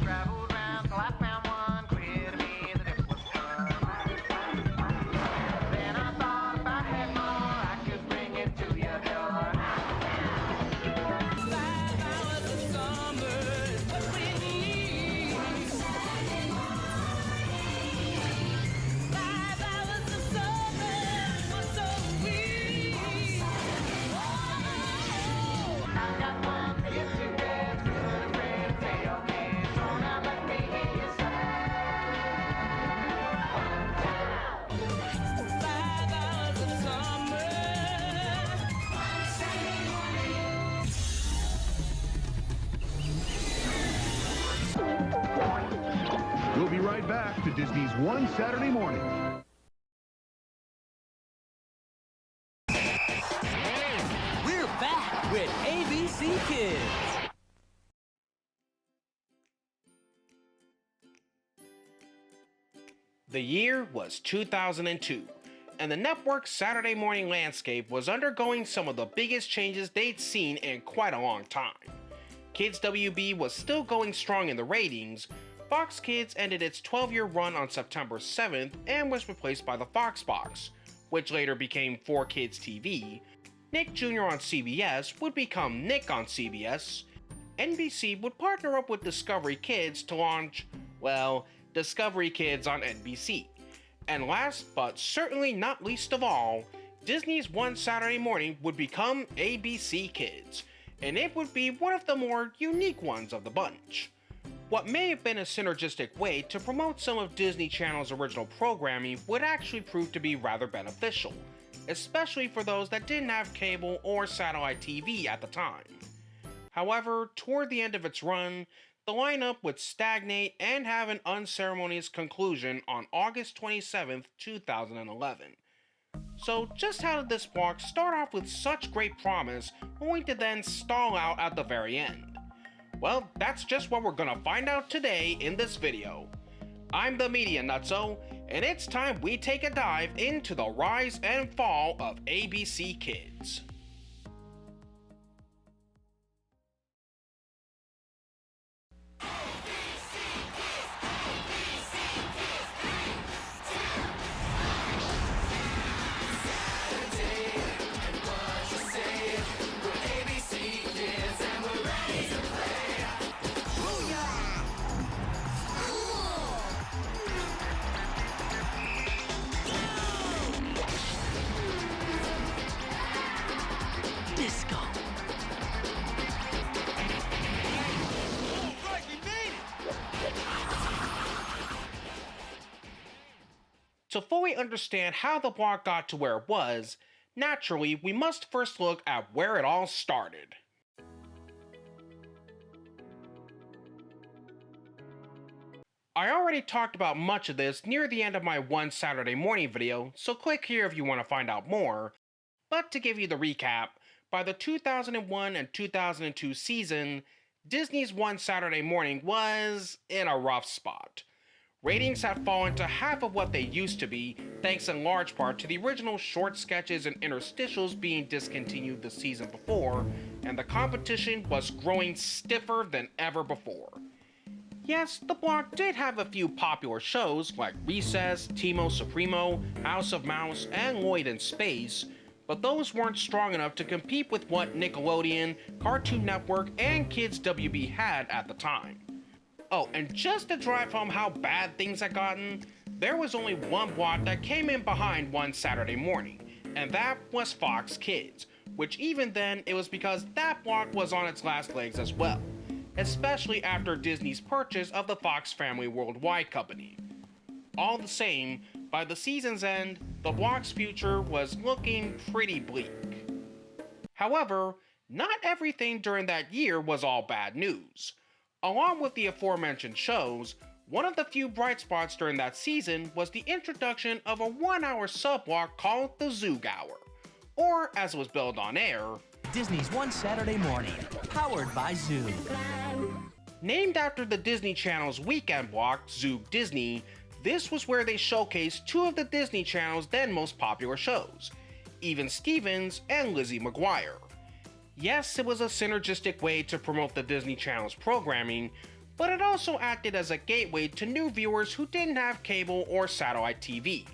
Traveled round till I found one clear to me that it was fun. Then I thought if I had more, I could bring it to your door. 5 hours of summer is what we need. One Saturday morning. 5 hours of summer, what's so sweet? I got one for you to get good and red tail can. So now let me hear you say. 5 hours of summer. One Saturday morning. We'll be right back to Disney's One Saturday Morning. We're back with ABC Kids. The year was 2002, and the network's Saturday morning landscape was undergoing some of the biggest changes they'd seen in quite a long time. Kids WB was still going strong in the ratings. Fox Kids ended its 12-year run on September 7th and was replaced by the Fox Box, which later became 4Kids TV. Nick Jr. on CBS would become Nick on CBS. NBC would partner up with Discovery Kids to launch, well, Discovery Kids on NBC. And last but certainly not least of all, Disney's One Saturday Morning would become ABC Kids, and it would be one of the more unique ones of the bunch. What may have been a synergistic way to promote some of Disney Channel's original programming would actually prove to be rather beneficial, especially for those that didn't have cable or satellite TV at the time. However, toward the end of its run, the lineup would stagnate and have an unceremonious conclusion on August 27, 2011. So just how did this block start off with such great promise, only to then stall out at the very end? Well, that's just what we're gonna find out today in this video. I'm the Media Nutso, and it's time we take a dive into the rise and fall of ABC Kids. To fully understand how the block got to where it was, naturally, we must first look at where it all started. I already talked about much of this near the end of my One Saturday Morning video, so click here if you want to find out more. But to give you the recap, by the 2001 and 2002 season, Disney's One Saturday Morning was in a rough spot. Ratings had fallen to half of what they used to be, thanks in large part to the original short sketches and interstitials being discontinued the season before, and the competition was growing stiffer than ever before. Yes, the block did have a few popular shows like Recess, Timo Supremo, House of Mouse, and Lloyd in Space, but those weren't strong enough to compete with what Nickelodeon, Cartoon Network, and Kids WB had at the time. Oh, and just to drive home how bad things had gotten, there was only one block that came in behind One Saturday Morning, and that was Fox Kids, which even then it was because that block was on its last legs as well, especially after Disney's purchase of the Fox Family Worldwide company. All the same, by the season's end, the block's future was looking pretty bleak. However, not everything during that year was all bad news. Along with the aforementioned shows, one of the few bright spots during that season was the introduction of a 1-hour subblock called the Zoog Hour, or as it was billed on air, Disney's One Saturday Morning, powered by Zoog. Named after the Disney Channel's weekend block, Zoog Disney, this was where they showcased two of the Disney Channel's then most popular shows, Even Stevens and Lizzie McGuire. Yes, it was a synergistic way to promote the Disney Channel's programming, but it also acted as a gateway to new viewers who didn't have cable or satellite TV,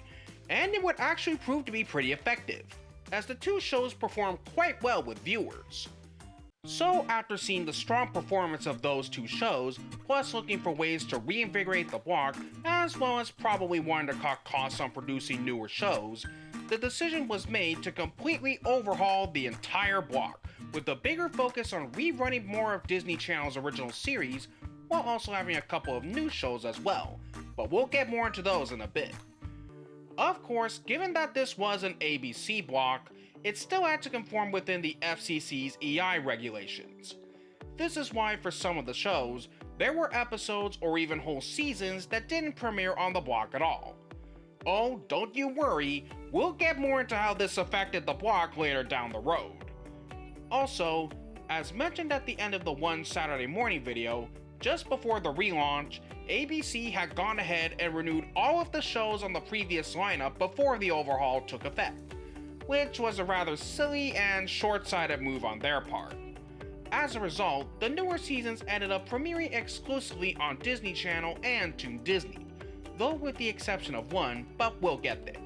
and it would actually prove to be pretty effective, as the two shows performed quite well with viewers. So after seeing the strong performance of those two shows, plus looking for ways to reinvigorate the block, as well as probably wanting to cut costs on producing newer shows, the decision was made to completely overhaul the entire block, with a bigger focus on rerunning more of Disney Channel's original series, while also having a couple of new shows as well, but we'll get more into those in a bit. Of course, given that this was an ABC block, it still had to conform within the FCC's EI regulations. This is why for some of the shows, there were episodes or even whole seasons that didn't premiere on the block at all. Oh, don't you worry, we'll get more into how this affected the block later down the road. Also, as mentioned at the end of the One Saturday Morning video, just before the relaunch, ABC had gone ahead and renewed all of the shows on the previous lineup before the overhaul took effect, which was a rather silly and short-sighted move on their part. As a result, the newer seasons ended up premiering exclusively on Disney Channel and Toon Disney, though with the exception of one, but we'll get there.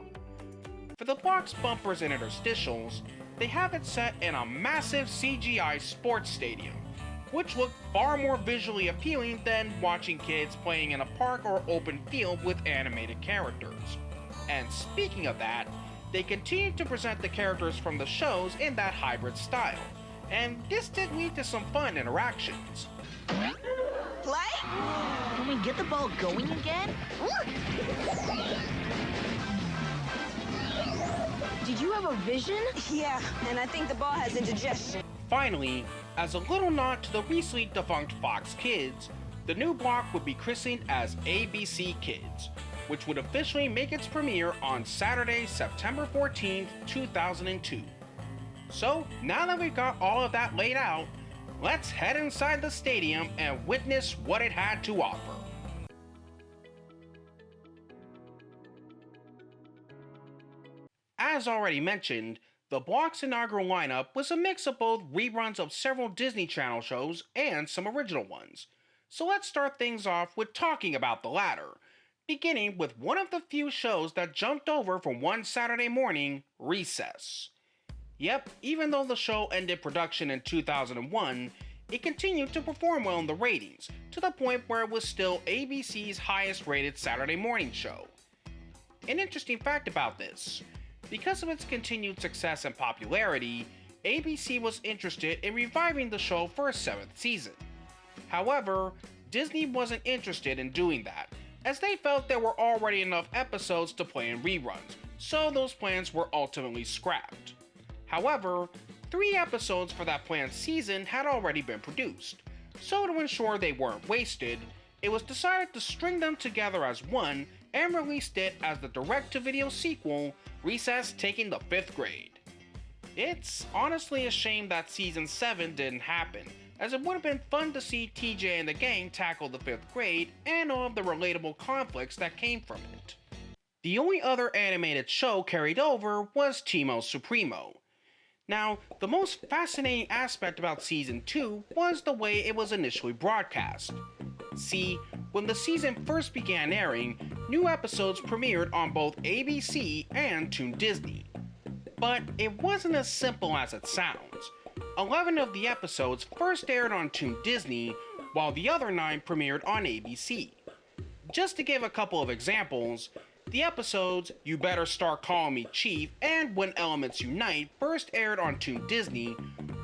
For the block's bumpers and interstitials, they have it set in a massive CGI sports stadium, which looked far more visually appealing than watching kids playing in a park or open field with animated characters. And speaking of that, they continued to present the characters from the shows in that hybrid style, and this did lead to some fun interactions. Play? Can we get the ball going again? Did you have a vision? Yeah, and I think the ball has indigestion. Finally, as a little nod to the recently defunct Fox Kids, the new block would be christened as ABC Kids, which would officially make its premiere on Saturday, September 14th, 2002. So, now that we've got all of that laid out, let's head inside the stadium and witness what it had to offer. As already mentioned, the block's inaugural lineup was a mix of both reruns of several Disney Channel shows and some original ones. So let's start things off with talking about the latter, beginning with one of the few shows that jumped over from One Saturday Morning, Recess. Yep, even though the show ended production in 2001, it continued to perform well in the ratings, to the point where it was still ABC's highest rated Saturday morning show. An interesting fact about this: because of its continued success and popularity, ABC was interested in reviving the show for a 7th season. However, Disney wasn't interested in doing that, as they felt there were already enough episodes to play in reruns, so those plans were ultimately scrapped. However, 3 episodes for that planned season had already been produced, so to ensure they weren't wasted, it was decided to string them together as one and released it as the direct-to-video sequel, Recess Taking the 5th Grade. It's honestly a shame that Season 7 didn't happen, as it would have been fun to see TJ and the gang tackle the 5th grade and all of the relatable conflicts that came from it. The only other animated show carried over was Teemo Supremo. Now, the most fascinating aspect about Season 2 was the way it was initially broadcast. See, when the season first began airing, new episodes premiered on both ABC and Toon Disney. But it wasn't as simple as it sounds. 11 of the episodes first aired on Toon Disney, while the other 9 premiered on ABC. Just to give a couple of examples, the episodes You Better Start Calling Me Chief and When Elements Unite first aired on Toon Disney,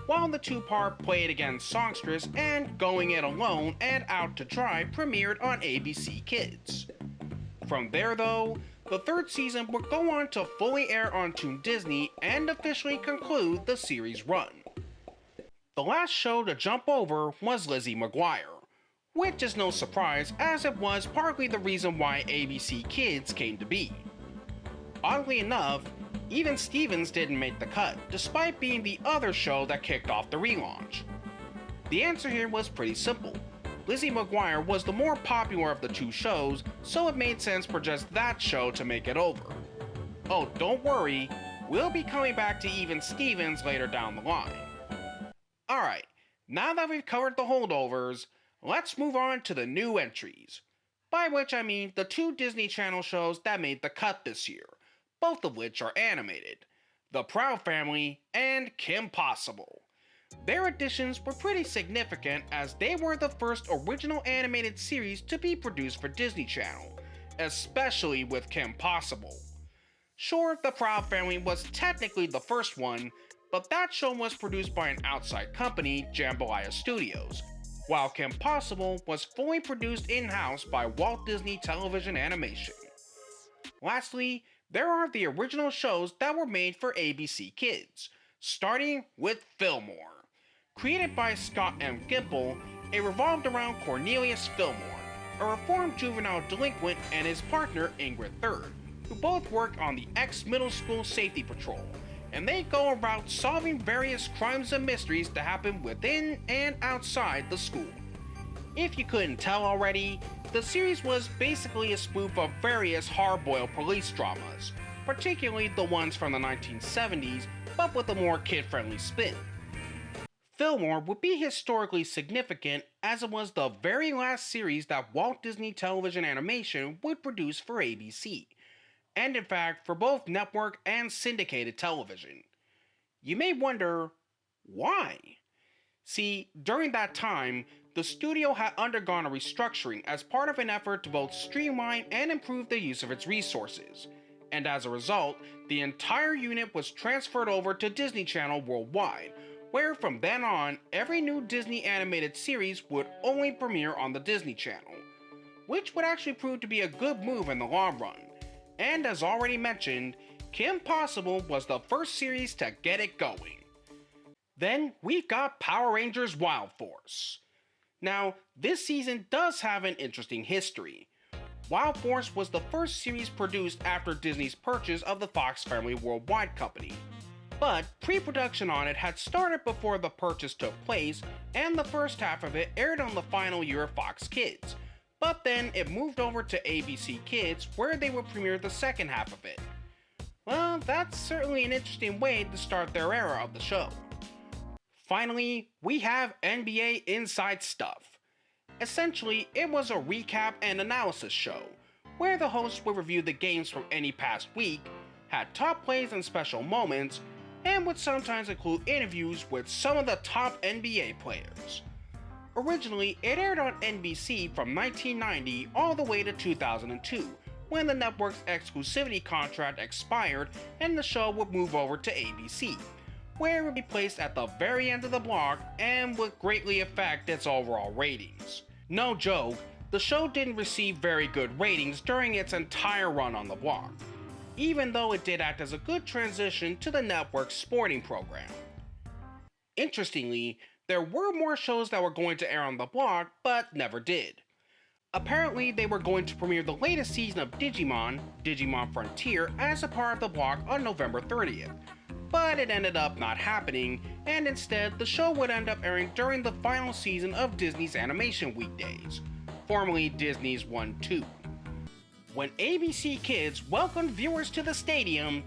while the 2-part Play It Again Songstress and Going It Alone and Out to Dry premiered on ABC Kids. From there though, the 3rd season would go on to fully air on Toon Disney and officially conclude the series' run. The last show to jump over was Lizzie McGuire, which is no surprise as it was partly the reason why ABC Kids came to be. Oddly enough, even Stevens didn't make the cut, despite being the other show that kicked off the relaunch. The answer here was pretty simple. Lizzie McGuire was the more popular of the 2 shows, so it made sense for just that show to make it over. Oh, don't worry, we'll be coming back to even Stevens later down the line. Alright, now that we've covered the holdovers, let's move on to the new entries. By which I mean the 2 Disney Channel shows that made the cut this year, both of which are animated, The Proud Family and Kim Possible. Their additions were pretty significant as they were the first original animated series to be produced for Disney Channel, especially with Kim Possible. Sure, The Proud Family was technically the first one, but that show was produced by an outside company, Jambalaya Studios, while Kim Possible was fully produced in-house by Walt Disney Television Animation. Lastly, there are the original shows that were made for ABC Kids, starting with Fillmore. Created by Scott M. Gimple, it revolved around Cornelius Fillmore, a reformed juvenile delinquent, and his partner Ingrid Third, who both work on the ex-middle school safety patrol, and they go about solving various crimes and mysteries that happen within and outside the school. If you couldn't tell already, the series was basically a spoof of various hard-boiled police dramas, particularly the ones from the 1970s, but with a more kid-friendly spin. Fillmore would be historically significant as it was the very last series that Walt Disney Television Animation would produce for ABC, and in fact for both network and syndicated television. You may wonder, why? See, during that time, the studio had undergone a restructuring as part of an effort to both streamline and improve the use of its resources, and as a result, the entire unit was transferred over to Disney Channel worldwide, where from then on, every new Disney animated series would only premiere on the Disney Channel, which would actually prove to be a good move in the long run. And as already mentioned, Kim Possible was the first series to get it going. Then we've got Power Rangers Wild Force. Now, this season does have an interesting history. Wild Force was the first series produced after Disney's purchase of the Fox Family Worldwide company. But pre-production on it had started before the purchase took place, and the first half of it aired on the final year of Fox Kids. But then it moved over to ABC Kids, where they would premiere the second half of it. Well, that's certainly an interesting way to start their era of the show. Finally, we have NBA Inside Stuff. Essentially, it was a recap and analysis show, where the hosts would review the games from any past week, had top plays and special moments, and would sometimes include interviews with some of the top NBA players. Originally, it aired on NBC from 1990 all the way to 2002, when the network's exclusivity contract expired and the show would move over to ABC, where it would be placed at the very end of the block and would greatly affect its overall ratings. No joke, the show didn't receive very good ratings during its entire run on the block, even though it did act as a good transition to the network's sporting program. Interestingly, there were more shows that were going to air on the block, but never did. Apparently, they were going to premiere the latest season of Digimon, Digimon Frontier, as a part of the block on November 30th, but it ended up not happening, and instead the show would end up airing during the final season of Disney's animation weekdays, formerly Disney's 1-2. When ABC Kids welcomed viewers to the stadium,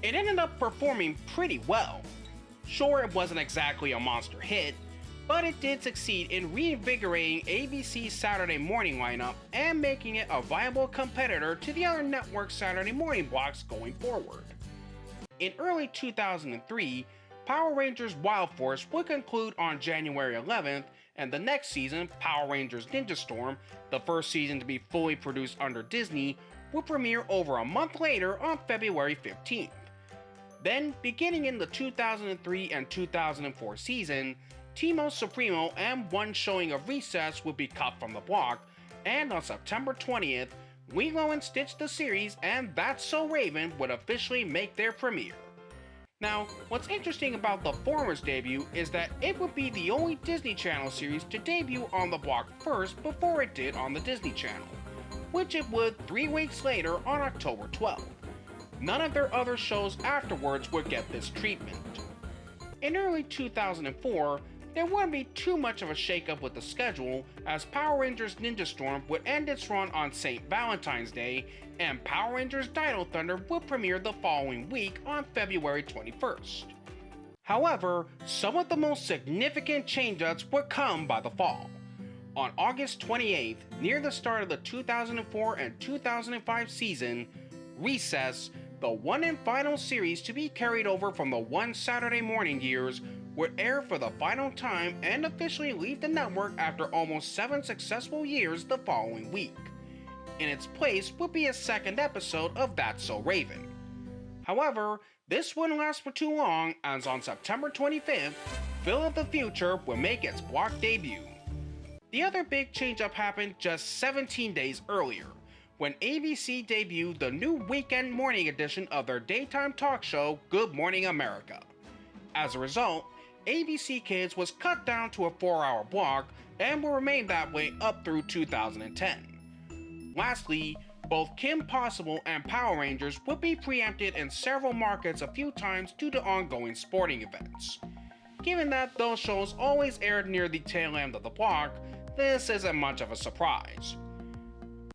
it ended up performing pretty well. Sure, it wasn't exactly a monster hit, but it did succeed in reinvigorating ABC's Saturday morning lineup and making it a viable competitor to the other network's Saturday morning blocks going forward. In early 2003, Power Rangers Wild Force would conclude on January 11th, and the next season, Power Rangers Ninja Storm, the first season to be fully produced under Disney, would premiere over a month later on February 15th. Then, beginning in the 2003 and 2004 season, Teamo Supremo and one showing of Recess would be cut from the block, and on September 20th, Lilo and Stitch the series and That's So Raven would officially make their premiere. Now, what's interesting about the former's debut is that it would be the only Disney Channel series to debut on the block first before it did on the Disney Channel, which it would 3 weeks later on October 12th. None of their other shows afterwards would get this treatment. In early 2004, there wouldn't be too much of a shakeup with the schedule, as Power Rangers Ninja Storm would end its run on St. Valentine's Day, and Power Rangers Dino Thunder would premiere the following week on February 21st. However, some of the most significant change-ups would come by the fall. On August 28th, near the start of the 2004 and 2005 season, Recess, the one and final series to be carried over from the one Saturday morning years, would air for the final time and officially leave the network after almost 7 successful years the following week. In its place would be a second episode of That's So Raven. However, this wouldn't last for too long, as on September 25th, Phil of the Future would make its block debut. The other big change-up happened just 17 days earlier, when ABC debuted the new weekend morning edition of their daytime talk show, Good Morning America. As a result, ABC Kids was cut down to a 4-hour block and will remain that way up through 2010. Lastly, both Kim Possible and Power Rangers would be preempted in several markets a few times due to ongoing sporting events. Given that those shows always aired near the tail end of the block, this isn't much of a surprise.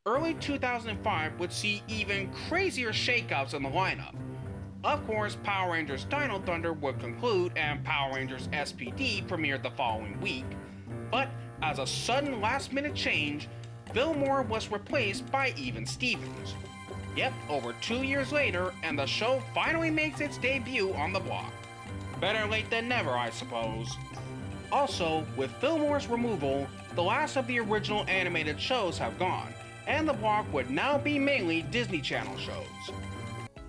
Early 2005 would see even crazier shakeups in the lineup. Of course, Power Rangers Dino Thunder would conclude and Power Rangers SPD premiered the following week, but as a sudden last-minute change, Fillmore was replaced by Even Stevens. Yep, over 2 years later, and the show finally makes its debut on the block. Better late than never, I suppose. Also, with Fillmore's removal, the last of the original animated shows have gone, and the block would now be mainly Disney Channel shows.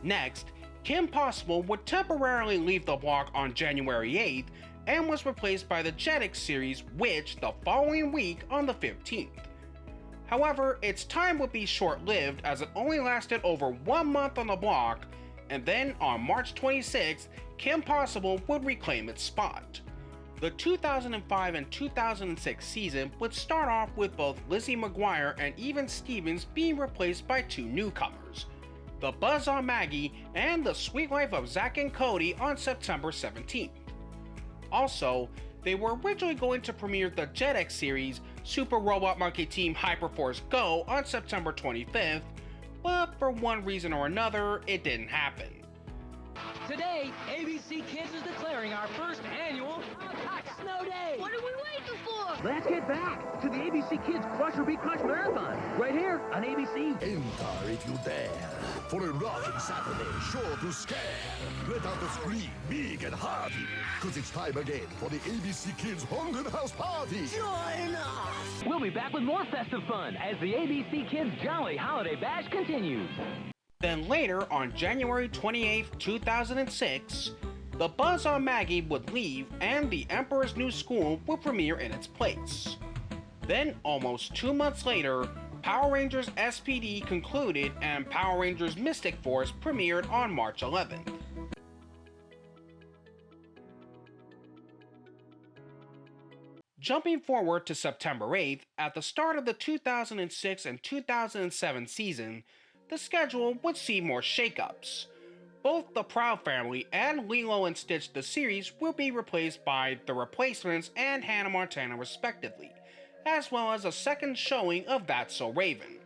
Next, Kim Possible would temporarily leave the block on January 8th and was replaced by the Jetix series Witch the following week on the 15th. However, its time would be short-lived as it only lasted over 1 month on the block, and then on March 26th, Kim Possible would reclaim its spot. The 2005 and 2006 season would start off with both Lizzie McGuire and Even Stevens being replaced by 2 newcomers, The Buzz on Maggie and The Sweet Life of Zack and Cody on September 17th. Also, they were originally going to premiere the Jetix series Super Robot Monkey Team Hyperforce Go on September 25th, but for one reason or another, it didn't happen. Today, ABC Kids is declaring our first annual Hot Snow Day. What are we waiting for? Let's get back to the ABC Kids Crush or Be Crushed Marathon, right here on ABC. Enter if you dare, for a rocking Saturday sure to scare. Let out the scream big and hearty, cause it's time again for the ABC Kids Haunted House Party. Join us! We'll be back with more festive fun as the ABC Kids Jolly Holiday Bash continues. Then later, on January 28, 2006, The Buzz on Maggie would leave and The Emperor's New School would premiere in its place. Then, almost 2 months later, Power Rangers SPD concluded and Power Rangers Mystic Force premiered on March 11th. Jumping forward to September 8th, at the start of the 2006 and 2007 season, the schedule would see more shakeups. Both the Proud Family and Lilo and Stitch the series will be replaced by The Replacements and Hannah Montana respectively, as well as a second showing of That's So Raven.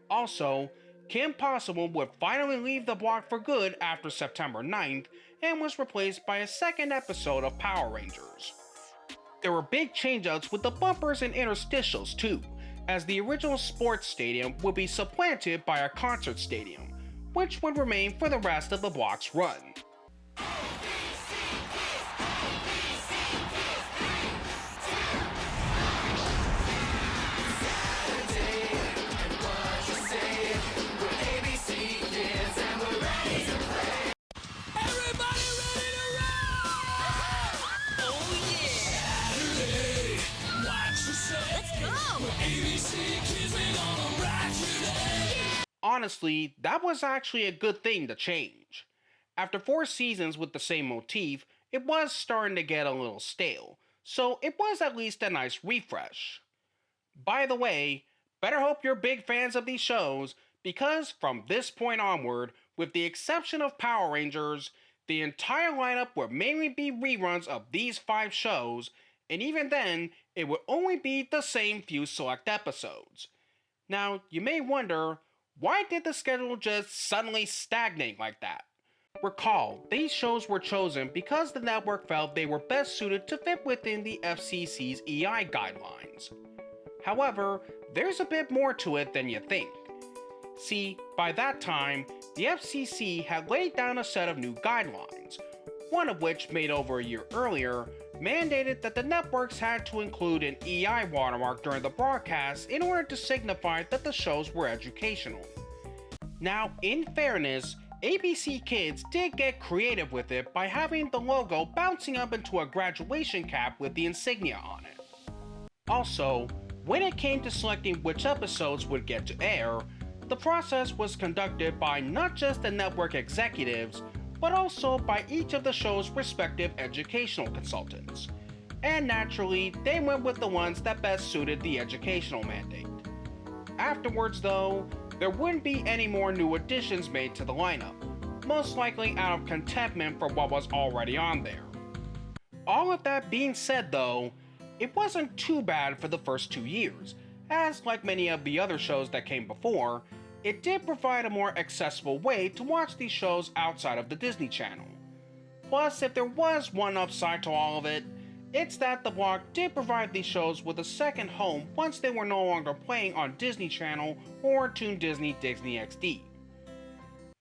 Also, Kim Possible would finally leave the block for good after September 9th and was replaced by a second episode of Power Rangers. There were big changeouts with the bumpers and interstitials too, as the original sports stadium would be supplanted by a concert stadium, which would remain for the rest of the block's run. Honestly, that was actually a good thing to change. After 4 seasons with the same motif, it was starting to get a little stale, so it was at least a nice refresh. By the way, better hope you're big fans of these shows, because from this point onward, with the exception of Power Rangers, the entire lineup would mainly be reruns of these 5 shows, and even then, it would only be the same few select episodes. Now, you may wonder, why did the schedule just suddenly stagnate like that? Recall, these shows were chosen because the network felt they were best suited to fit within the FCC's EI guidelines. However, there's a bit more to it than you think. See, by that time, the FCC had laid down a set of new guidelines, one of which, made over a year earlier, mandated that the networks had to include an EI watermark during the broadcast in order to signify that the shows were educational. Now, in fairness, ABC Kids did get creative with it by having the logo bouncing up into a graduation cap with the insignia on it. Also, when it came to selecting which episodes would get to air, the process was conducted by not just the network executives, but also by each of the show's respective educational consultants. And naturally, they went with the ones that best suited the educational mandate. Afterwards though, there wouldn't be any more new additions made to the lineup, most likely out of contentment for what was already on there. All of that being said though, it wasn't too bad for the first 2 years, as like many of the other shows that came before, it did provide a more accessible way to watch these shows outside of the Disney Channel. Plus, if there was one upside to all of it, it's that the block did provide these shows with a second home once they were no longer playing on Disney Channel or Toon Disney XD.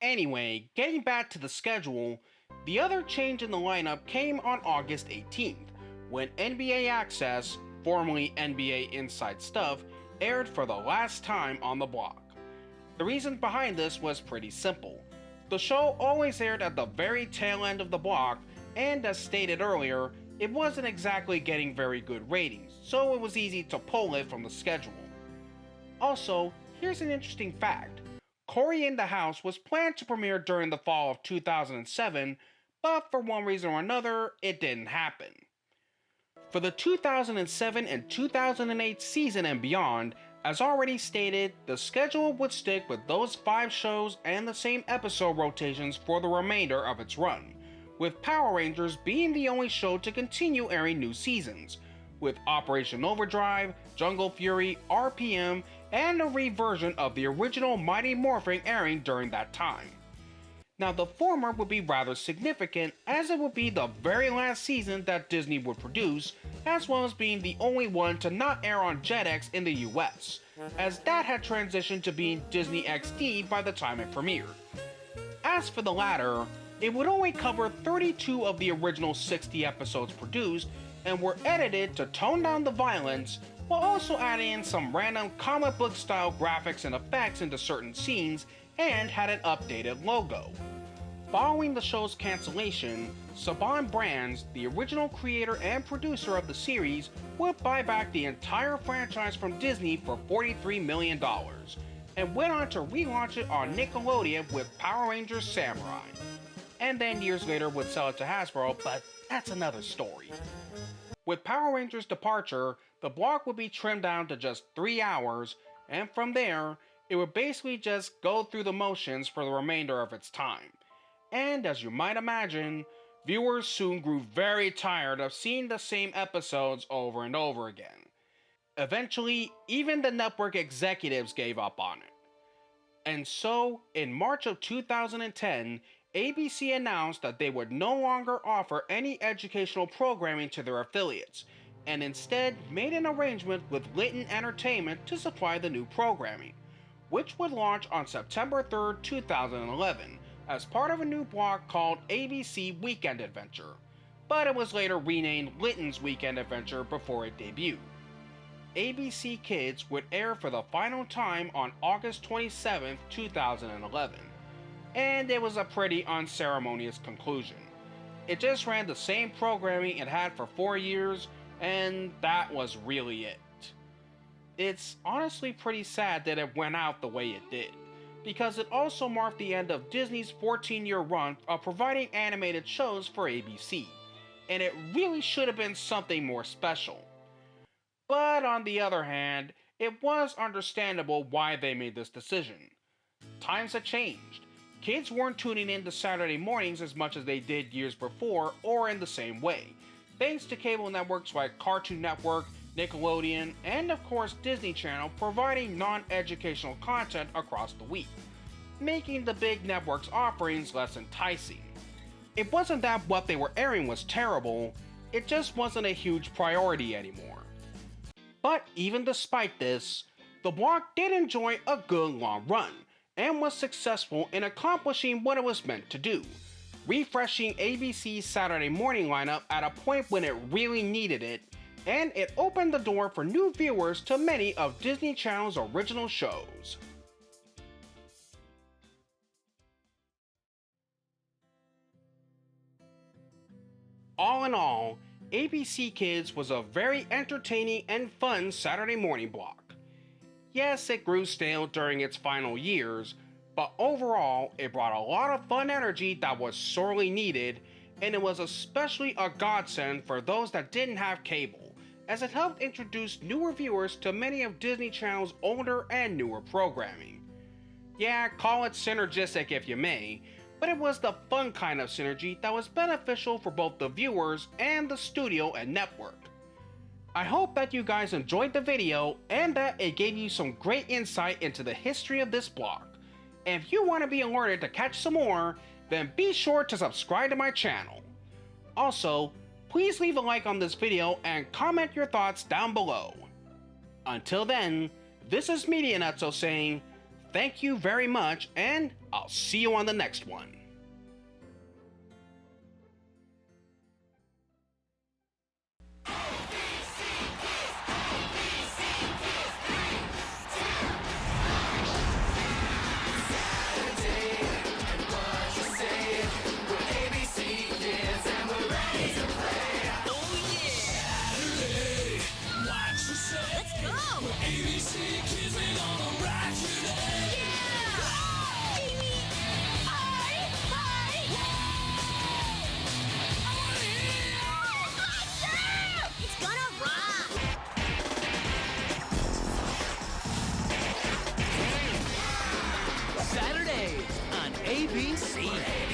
Anyway, getting back to the schedule, the other change in the lineup came on August 18th, when NBA Access, formerly NBA Inside Stuff, aired for the last time on the block. The reason behind this was pretty simple. The show always aired at the very tail end of the block, and as stated earlier, it wasn't exactly getting very good ratings, so it was easy to pull it from the schedule. Also, here's an interesting fact. Cory in the House was planned to premiere during the fall of 2007, but for one reason or another, it didn't happen. For the 2007 and 2008 season and beyond, as already stated, the schedule would stick with those 5 shows and the same episode rotations for the remainder of its run, with Power Rangers being the only show to continue airing new seasons, with Operation Overdrive, Jungle Fury, RPM, and a reversion of the original Mighty Morphin airing during that time. Now the former would be rather significant, as it would be the very last season that Disney would produce, as well as being the only one to not air on Jetix in the US, as that had transitioned to being Disney XD by the time it premiered. As for the latter, it would only cover 32 of the original 60 episodes produced, and were edited to tone down the violence, while also adding in some random comic book style graphics and effects into certain scenes, and had an updated logo. Following the show's cancellation, Saban Brands, the original creator and producer of the series, would buy back the entire franchise from Disney for $43 million, and went on to relaunch it on Nickelodeon with Power Rangers Samurai. And then years later would sell it to Hasbro, but that's another story. With Power Rangers' departure, the block would be trimmed down to just 3 hours, and from there, it would basically just go through the motions for the remainder of its time. And as you might imagine, viewers soon grew very tired of seeing the same episodes over and over again. Eventually, even the network executives gave up on it. And so, in March of 2010, ABC announced that they would no longer offer any educational programming to their affiliates, and instead made an arrangement with Litton Entertainment to supply the new programming, which would launch on September 3rd, 2011, as part of a new block called ABC Weekend Adventure, but it was later renamed Litton's Weekend Adventure before it debuted. ABC Kids would air for the final time on August 27th, 2011, and it was a pretty unceremonious conclusion. It just ran the same programming it had for 4 years, and that was really it. It's honestly pretty sad that it went out the way it did, because it also marked the end of Disney's 14-year run of providing animated shows for ABC, and it really should have been something more special. But on the other hand, it was understandable why they made this decision. Times had changed. Kids weren't tuning in to Saturday mornings as much as they did years before or in the same way, thanks to cable networks like Cartoon Network, Nickelodeon, and of course Disney Channel providing non-educational content across the week, making the big networks' offerings less enticing. It wasn't that what they were airing was terrible, it just wasn't a huge priority anymore. But even despite this, the block did enjoy a good long run, and was successful in accomplishing what it was meant to do, refreshing ABC's Saturday morning lineup at a point when it really needed it, and it opened the door for new viewers to many of Disney Channel's original shows. All in all, ABC Kids was a very entertaining and fun Saturday morning block. Yes, it grew stale during its final years, but overall, it brought a lot of fun energy that was sorely needed, and it was especially a godsend for those that didn't have cable, as it helped introduce newer viewers to many of Disney Channel's older and newer programming. Yeah, call it synergistic if you may, but it was the fun kind of synergy that was beneficial for both the viewers and the studio and network. I hope that you guys enjoyed the video and that it gave you some great insight into the history of this block. And if you want to be alerted to catch some more, then be sure to subscribe to my channel. Also, please leave a like on this video and comment your thoughts down below. Until then, this is Media Nutso saying, thank you very much, and I'll see you on the next one. Saturdays on ABC.